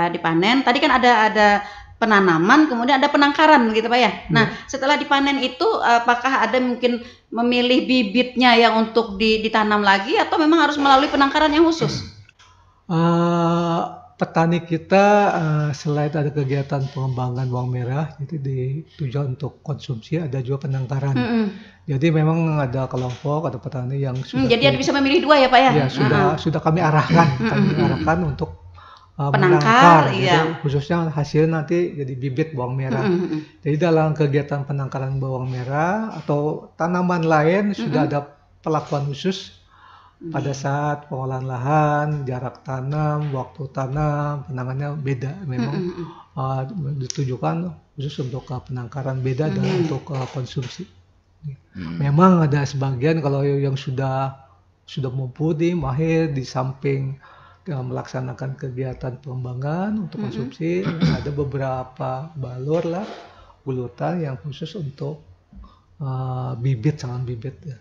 dipanen, tadi kan ada penanaman, kemudian ada penangkaran begitu Pak ya. Nah, setelah dipanen itu apakah ada mungkin memilih bibitnya yang untuk ditanam lagi atau memang harus melalui penangkaran yang khusus? Petani kita selain ada kegiatan pengembangan bawang merah, jadi tujuan untuk konsumsi, ada juga penangkaran. Jadi memang ada kelompok, ada petani yang sudah jadi bisa memilih dua ya Pak ya? Ya sudah kami arahkan untuk penangkar, gitu. Khususnya hasil nanti jadi bibit bawang merah. Jadi dalam kegiatan penangkaran bawang merah atau tanaman lain sudah ada perlakuan khusus pada saat pengolahan lahan, jarak tanam, waktu tanam, penanganannya beda. Memang ditujukan khusus untuk penangkaran, beda dan untuk konsumsi. Memang ada sebagian kalau yang sudah mumpuni, mahir di samping melaksanakan kegiatan pengembangan untuk konsumsi, ada beberapa balur lah, bulutan yang khusus untuk bibit, sangat bibit ya.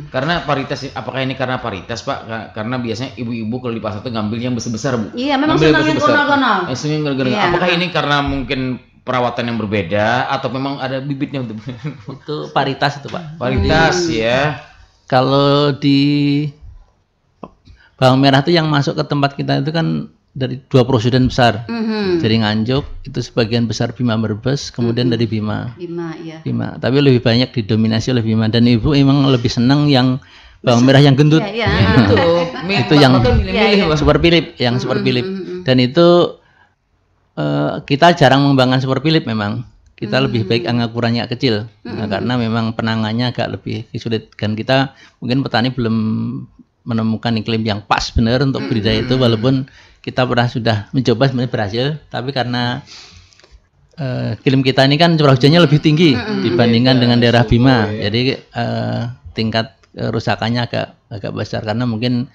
Karena paritas, apakah ini karena paritas Pak? Karena biasanya ibu-ibu kalau di pasar itu ngambil yang besar-besar Bu. Iya, memang senang yang gonal-gonal. Apakah ini karena mungkin perawatan yang berbeda atau memang ada bibitnya untuk Itu paritas itu Pak. Paritas ya. Kalau di bawang merah itu yang masuk ke tempat kita itu kan dari 2 produsen besar. Jadi Nganjuk itu sebagian besar Bima Brebes, kemudian dari Bima. Bima. Tapi lebih banyak didominasi oleh Bima, dan ibu emang lebih senang yang bawang merah yang gendut. Itu yang Super Philip, Super Philip. Dan itu kita jarang mengembangkan Super Philip memang. Kita lebih baik ukurannya kecil. Karena memang penangannya agak lebih sulit, dan kita mungkin petani belum menemukan iklim yang pas benar untuk budidaya itu, walaupun kita pernah sudah mencoba sebenarnya berhasil, tapi karena iklim kita ini kan curah hujannya lebih tinggi dibandingkan dengan daerah Bima, jadi tingkat kerusakannya agak besar, karena mungkin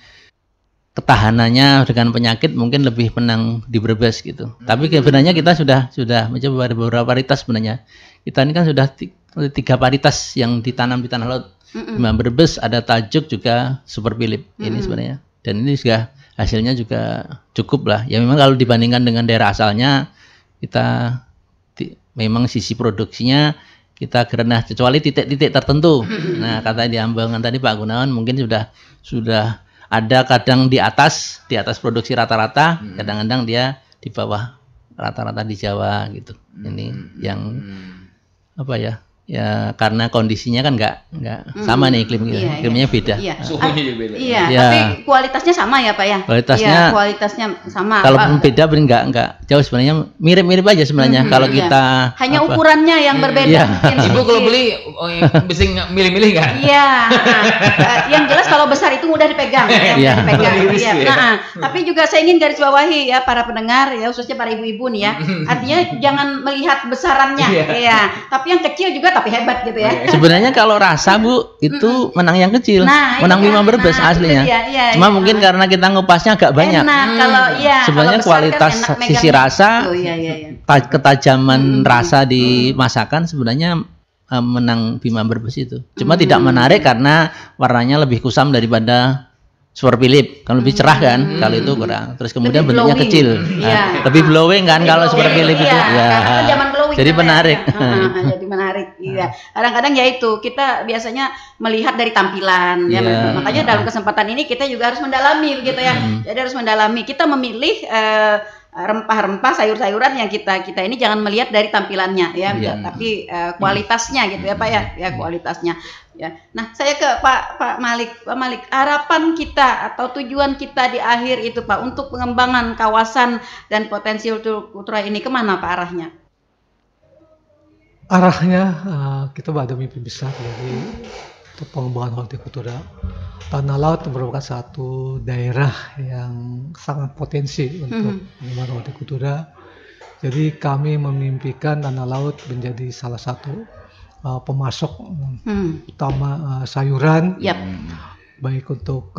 ketahanannya dengan penyakit mungkin lebih menang di Brebes gitu. Tapi sebenarnya kita sudah mencoba beberapa varietas sebenarnya. Kita ini kan sudah 3 varietas yang ditanam di tanah laut. Bima Brebes, ada Tajuk, juga Super Philip ini sebenarnya. Dan ini juga hasilnya juga cukup lah. Ya memang kalau dibandingkan dengan daerah asalnya, kita memang sisi produksinya kita rendah kecuali titik-titik tertentu. Nah, kata di Ambangan tadi Pak Gunawan, mungkin sudah ada kadang di atas produksi rata-rata, kadang-kadang dia di bawah rata-rata di Jawa gitu. Ini yang apa ya? Ya karena kondisinya kan nggak sama nih iklimnya beda. Suhunya juga beda. Tapi kualitasnya sama ya Pak ya? Kualitasnya sama. Kalaupun beda nggak jauh sebenarnya, mirip-mirip aja sebenarnya. Kalau kita hanya ukurannya yang berbeda. Ibu kalau beli bisa milih-milih nggak? Iya. Yang jelas kalau besar itu mudah dipegang. Tapi juga saya ingin garis bawahi ya para pendengar ya, khususnya para ibu-ibu nih ya. Artinya jangan melihat besarannya. Tapi yang kecil juga tapi hebat gitu ya. Sebenarnya kalau rasa Bu itu menang yang kecil, menang Bima Brebes aslinya. Cuma mungkin karena kita ngupasnya agak banyak. Sebenarnya kualitas kan sisi rasa, ketajaman rasa di masakan sebenarnya menang Bima Brebes itu. Cuma tidak menarik karena warnanya lebih kusam daripada Super Philip, kan lebih cerah kan, kalau itu kurang. Terus kemudian bentuknya kecil, lebih glowing kan kalau Super Philip itu. Jadi menarik. Jadi menarik. Iya. Kadang-kadang ya itu kita biasanya melihat dari tampilan. Ya, makanya dalam kesempatan ini kita juga harus mendalami begitu ya. Jadi harus mendalami. Kita memilih rempah-rempah, sayur-sayuran yang kita ini jangan melihat dari tampilannya ya, tapi kualitasnya gitu ya Pak ya, kualitasnya. Ya. Nah, saya ke Pak Malik. Pak Malik, harapan kita atau tujuan kita di akhir itu Pak untuk pengembangan kawasan dan potensi hortikultura ini kemana Pak arahnya? Arahnya kita ada mimpi besar dari pengembangan hortikultura. Tanah Laut merupakan satu daerah yang sangat potensi untuk pengembangan hortikultura. Jadi kami memimpikan Tanah Laut menjadi salah satu pemasok utama sayuran, baik untuk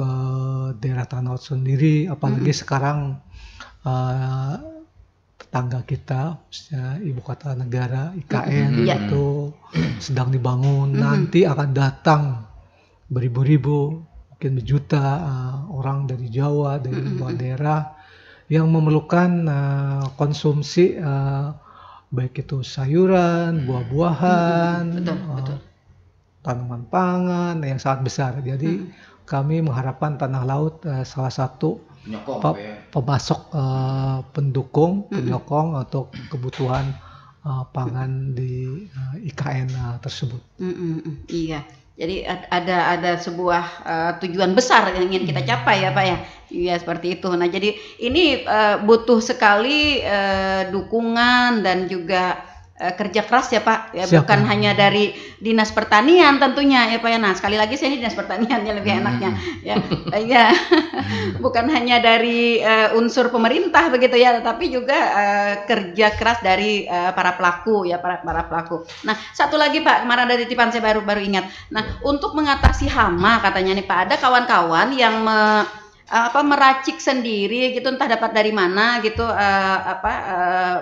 daerah Tanah Laut sendiri, apalagi sekarang tetangga kita, ibu kota negara IKN itu sedang dibangun. Nanti akan datang beribu-ribu, mungkin berjuta orang dari Jawa, dari luar daerah yang memerlukan konsumsi baik itu sayuran, buah-buahan, betul. tanaman pangan yang sangat besar. Jadi kami mengharapkan tanah laut salah satu pemasok pendukung, penyokong untuk kebutuhan pangan di IKN tersebut. Iya. Jadi ada sebuah tujuan besar yang ingin kita capai ya Pak ya. Iya seperti itu. Nah jadi ini butuh sekali dukungan dan juga kerja keras ya Pak. Ya, bukan hanya dari Dinas Pertanian tentunya ya Pak ya. Nah sekali lagi saya ini Dinas Pertaniannya lebih enaknya ya. Ya. Bukan hanya dari unsur pemerintah begitu ya, tetapi juga kerja keras dari para pelaku ya, para pelaku. Nah satu lagi Pak, kemarin ada titipan saya baru ingat. Nah untuk mengatasi hama katanya nih Pak, ada kawan-kawan yang meracik sendiri gitu, entah dapat dari mana gitu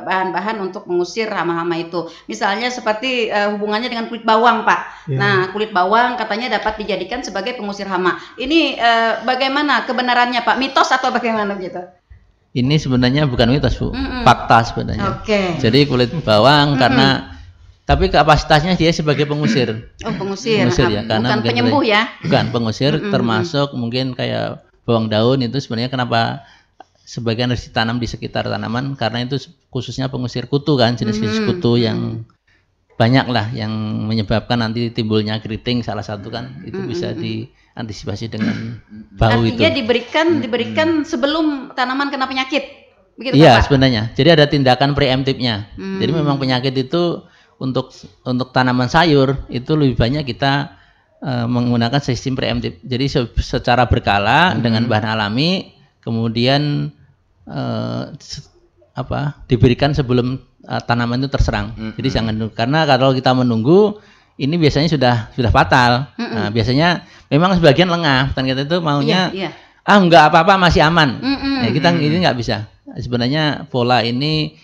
bahan-bahan untuk mengusir hama-hama itu. Misalnya seperti hubungannya dengan kulit bawang Pak. Ya. Nah kulit bawang katanya dapat dijadikan sebagai pengusir hama. Ini bagaimana kebenarannya Pak? Mitos atau bagaimana gitu? Ini sebenarnya bukan mitos Bu, fakta sebenarnya. Jadi kulit bawang karena tapi kapasitasnya dia sebagai pengusir. Oh pengusir ya, karena bukan penyembuh ya? Bukan pengusir, termasuk mungkin kayak bawang daun itu sebenarnya kenapa sebagian harus ditanam di sekitar tanaman karena itu khususnya pengusir kutu kan, jenis-jenis kutu yang banyak lah yang menyebabkan nanti timbulnya keriting salah satu kan, itu bisa diantisipasi dengan bau. Artinya itu diberikan sebelum tanaman kena penyakit begitu iya Pak? Sebenarnya jadi ada tindakan preemptifnya. Jadi memang penyakit itu untuk tanaman sayur itu lebih banyak kita menggunakan sistem preemptif. Jadi secara berkala dengan bahan alami, kemudian diberikan sebelum tanaman itu terserang. Jadi jangan dulu, karena kalau kita menunggu ini biasanya sudah fatal. Nah, biasanya memang sebagian lengah, petani kita itu maunya enggak apa-apa masih aman. Nah, kita ini nggak bisa. Sebenarnya pola ini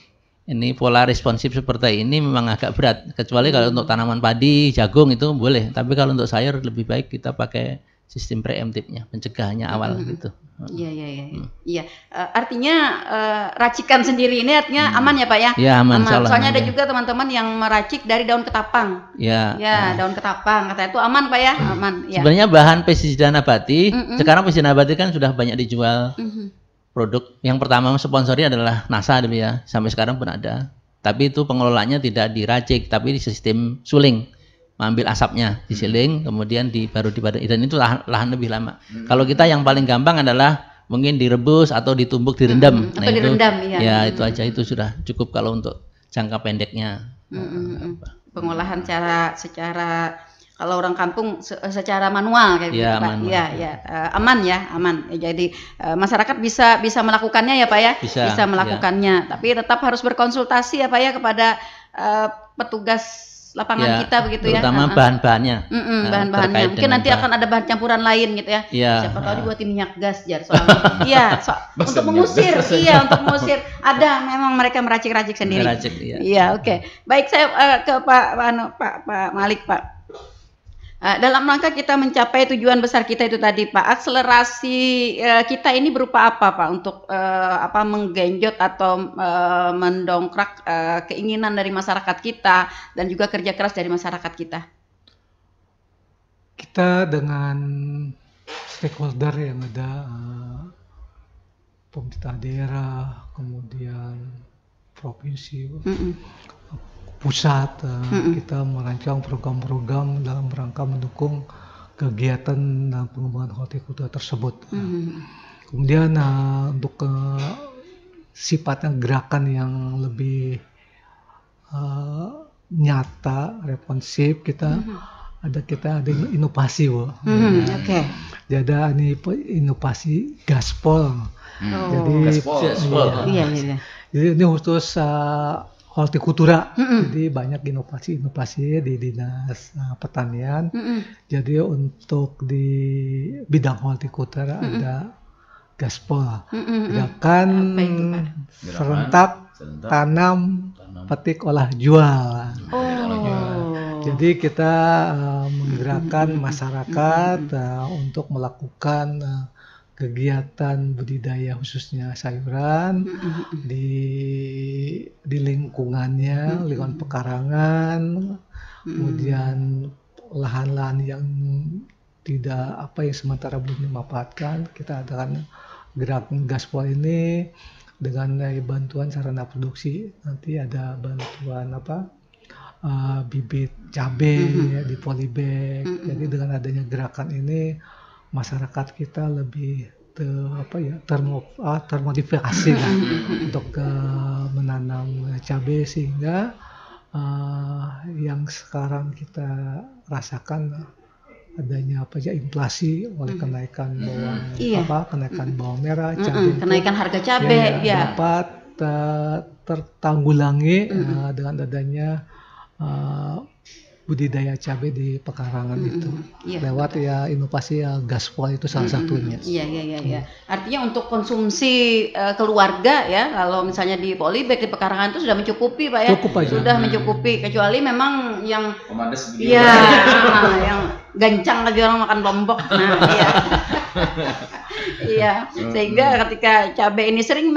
pola responsif seperti ini memang agak berat, kecuali kalau untuk tanaman padi, jagung itu boleh, tapi kalau untuk sayur lebih baik kita pakai sistem preemptifnya, pencegahannya awal gitu. Iya. Artinya racikan sendiri ini artinya aman ya Pak ya? Iya aman. Soalnya ada juga teman-teman yang meracik dari daun ketapang. Daun ketapang, katanya itu aman Pak ya? Aman. Ya. Sebenarnya bahan pestisida nabati, sekarang pestisida nabati kan sudah banyak dijual. Produk yang pertama sponsori adalah NASA dulu ya, sampai sekarang pun ada. Tapi itu pengelolaannya tidak diracik, tapi di sistem suling, mengambil asapnya, disiling, kemudian baru dipadat. Dan itu lahan lebih lama. Kalau kita yang paling gampang adalah mungkin direbus atau ditumbuk, direndam. Atau direndam, itu aja itu sudah cukup kalau untuk jangka pendeknya. Pengolahan secara kalau orang kampung secara manual kayak gitu Pak. Aman. Jadi masyarakat bisa melakukannya ya Pak ya. Bisa melakukannya. Tapi tetap harus berkonsultasi ya Pak ya kepada petugas lapangan kita begitu ya. Terutama bahan-bahannya. Bahan-bahannya. Mungkin nanti akan ada bahan campuran lain gitu ya. Siapa tahu dibuatin minyak gas soalnya. Untuk mengusir. Untuk mengusir. Ada memang mereka meracik-racik sendiri. Oke. Baik, saya ke Pak Malik Pak. Dalam rangka kita mencapai tujuan besar kita itu tadi Pak, akselerasi kita ini berupa apa Pak untuk menggenjot atau mendongkrak keinginan dari masyarakat kita dan juga kerja keras dari masyarakat kita? Kita dengan stakeholder yang ada, pemerintah daerah, kemudian provinsi, pusat, kita merancang program-program dalam rangka mendukung kegiatan pengembangan hortikultura tersebut. Kemudian untuk sifatnya gerakan yang lebih nyata, responsif, kita ada inovasi, Bu. Jadi ada inovasi gaspol. Jadi ini khusus hortikultura, jadi banyak inovasi di Dinas Pertanian. Jadi untuk di bidang hortikultura ada gaspol, gerakan serentak tanam petik olah jual. Jadi kita menggerakkan masyarakat untuk melakukan kegiatan budidaya khususnya sayuran di lingkungannya, lingkungan pekarangan, kemudian lahan-lahan yang tidak yang sementara belum dimanfaatkan, kita adakan gerak gaspol ini dengan bantuan sarana produksi. Nanti ada bantuan bibit cabai ya, di polybag. Jadi dengan adanya gerakan ini masyarakat kita lebih termotivasi lah untuk menanam cabai, sehingga yang sekarang kita rasakan adanya inflasi oleh kenaikan kenaikan bawang merah, cabai, kenaikan harga cabai dapat tertanggulangi dengan adanya budidaya cabai di pekarangan itu lewat inovasi gaspol itu salah satunya. Iya. Artinya untuk konsumsi keluarga ya, kalau misalnya di polybag di pekarangan itu sudah mencukupi Pak ya. Cukup aja. Sudah mencukupi, kecuali memang yang Pemandes yang gancang lagi orang makan lombok. Nah, iya. Sehingga ketika cabai ini sering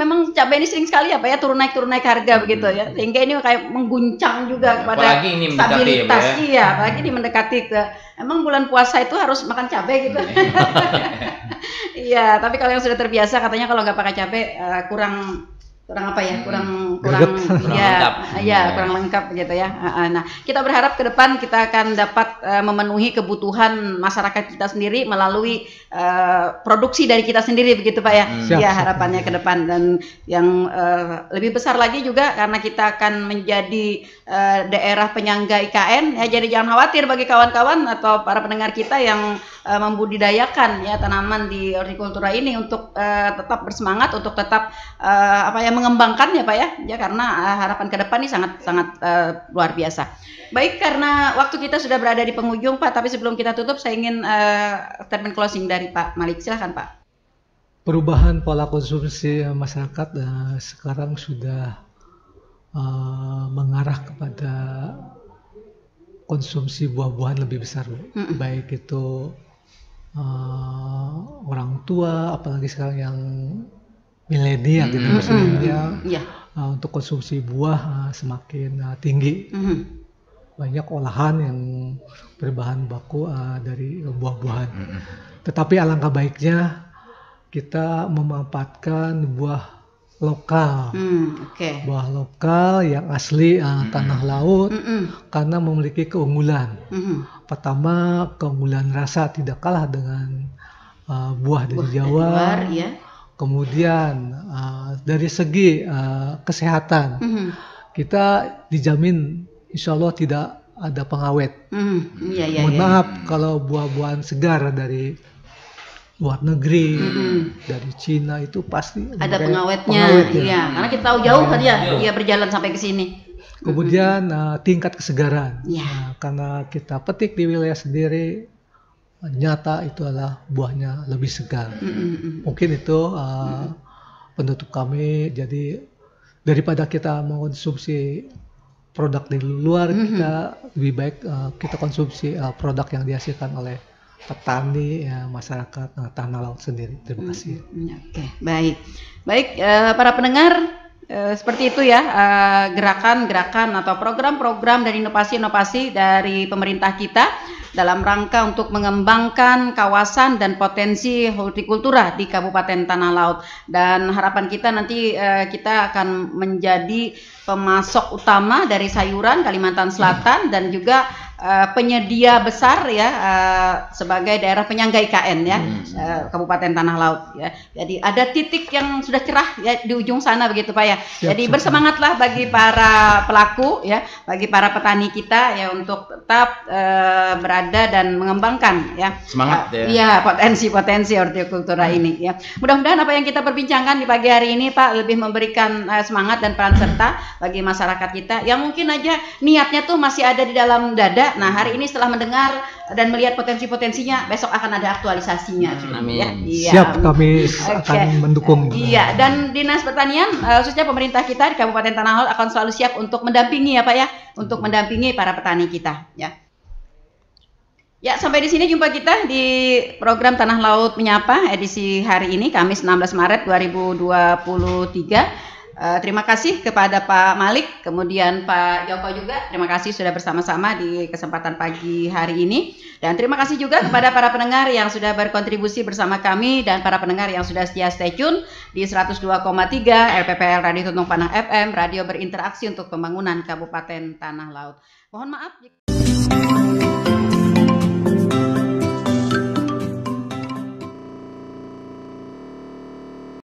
sekali ya Pak ya turun naik harga begitu ya. Sehingga ini kayak mengguncang juga kepada stabilitas. Iya, apalagi ini mendekati emang bulan puasa itu harus makan cabai gitu. Iya, tapi kalau yang sudah terbiasa katanya kalau nggak pakai cabai kurang lengkap gitu ya. Nah, kita berharap ke depan kita akan dapat memenuhi kebutuhan masyarakat kita sendiri melalui produksi dari kita sendiri begitu Pak ya. Ya, harapannya ke depan. Dan yang lebih besar lagi juga karena kita akan menjadi daerah penyangga IKN ya, jadi jangan khawatir bagi kawan-kawan atau para pendengar kita yang membudidayakan ya tanaman di hortikultura ini untuk tetap bersemangat, untuk tetap mengembangkan ya Pak ya, karena harapan ke depan ini sangat luar biasa. Baik, karena waktu kita sudah berada di penghujung Pak, tapi sebelum kita tutup saya ingin statement closing dari Pak Malik, silahkan Pak. Perubahan pola konsumsi masyarakat sekarang sudah mengarah kepada konsumsi buah-buahan lebih besar, baik itu orang tua, apalagi sekarang yang milenial gitu untuk konsumsi buah semakin tinggi. Banyak olahan yang berbahan baku dari buah-buahan. Tetapi alangkah baiknya kita memanfaatkan buah lokal, buah lokal yang asli tanah laut, karena memiliki keunggulan. Pertama, keunggulan rasa tidak kalah dengan buah dari Jawa. Luar, ya. Kemudian dari segi kesehatan, kita dijamin insya Allah tidak ada pengawet. Mohon maaf kalau buah-buahan segar dari luar negeri, dari Cina itu pasti ada pengawetnya. Iya, karena kita tahu jauh kan ya berjalan sampai ke sini. Kemudian tingkat kesegaran, karena kita petik di wilayah sendiri, nyata itu adalah buahnya lebih segar. Mungkin itu penutup kami. Jadi daripada kita mengkonsumsi produk dari luar, kita lebih baik kita konsumsi produk yang dihasilkan oleh petani, masyarakat tanah laut sendiri. Terima kasih. Oke, baik para pendengar, seperti itu ya gerakan-gerakan atau program-program dan inovasi-inovasi dari pemerintah kita dalam rangka untuk mengembangkan kawasan dan potensi hortikultura di Kabupaten Tanah Laut. Dan harapan kita nanti kita akan menjadi pemasok utama dari sayuran Kalimantan Selatan dan juga penyedia besar ya sebagai daerah penyangga IKN ya, Kabupaten Tanah Laut ya. Jadi ada titik yang sudah cerah ya di ujung sana begitu Pak ya. Jadi bersemangatlah bagi para pelaku ya, bagi para petani kita ya untuk tetap berada dan mengembangkan ya. Semangat ya. Iya, potensi hortikultura ini ya. Mudah-mudahan apa yang kita perbincangkan di pagi hari ini Pak lebih memberikan semangat dan peran serta bagi masyarakat kita yang mungkin aja niatnya tuh masih ada di dalam dada. Nah, hari ini setelah mendengar dan melihat potensi-potensinya, besok akan ada aktualisasinya. Amin. Ya. Siap, kami akan mendukung. Iya, dan Dinas Pertanian, khususnya pemerintah kita di Kabupaten Tanah Laut akan selalu siap untuk mendampingi ya Pak ya, untuk mendampingi para petani kita ya. Ya, sampai di sini jumpa kita di program Tanah Laut Menyapa edisi hari ini, Kamis 16 Maret 2023. Terima kasih kepada Pak Malik, kemudian Pak Joko juga. Terima kasih sudah bersama-sama di kesempatan pagi hari ini. Dan terima kasih juga kepada para pendengar yang sudah berkontribusi bersama kami dan para pendengar yang sudah setia stay tune di 102,3 RPPL Radio Tuntung Panang FM, radio berinteraksi untuk pembangunan Kabupaten Tanah Laut. Mohon maaf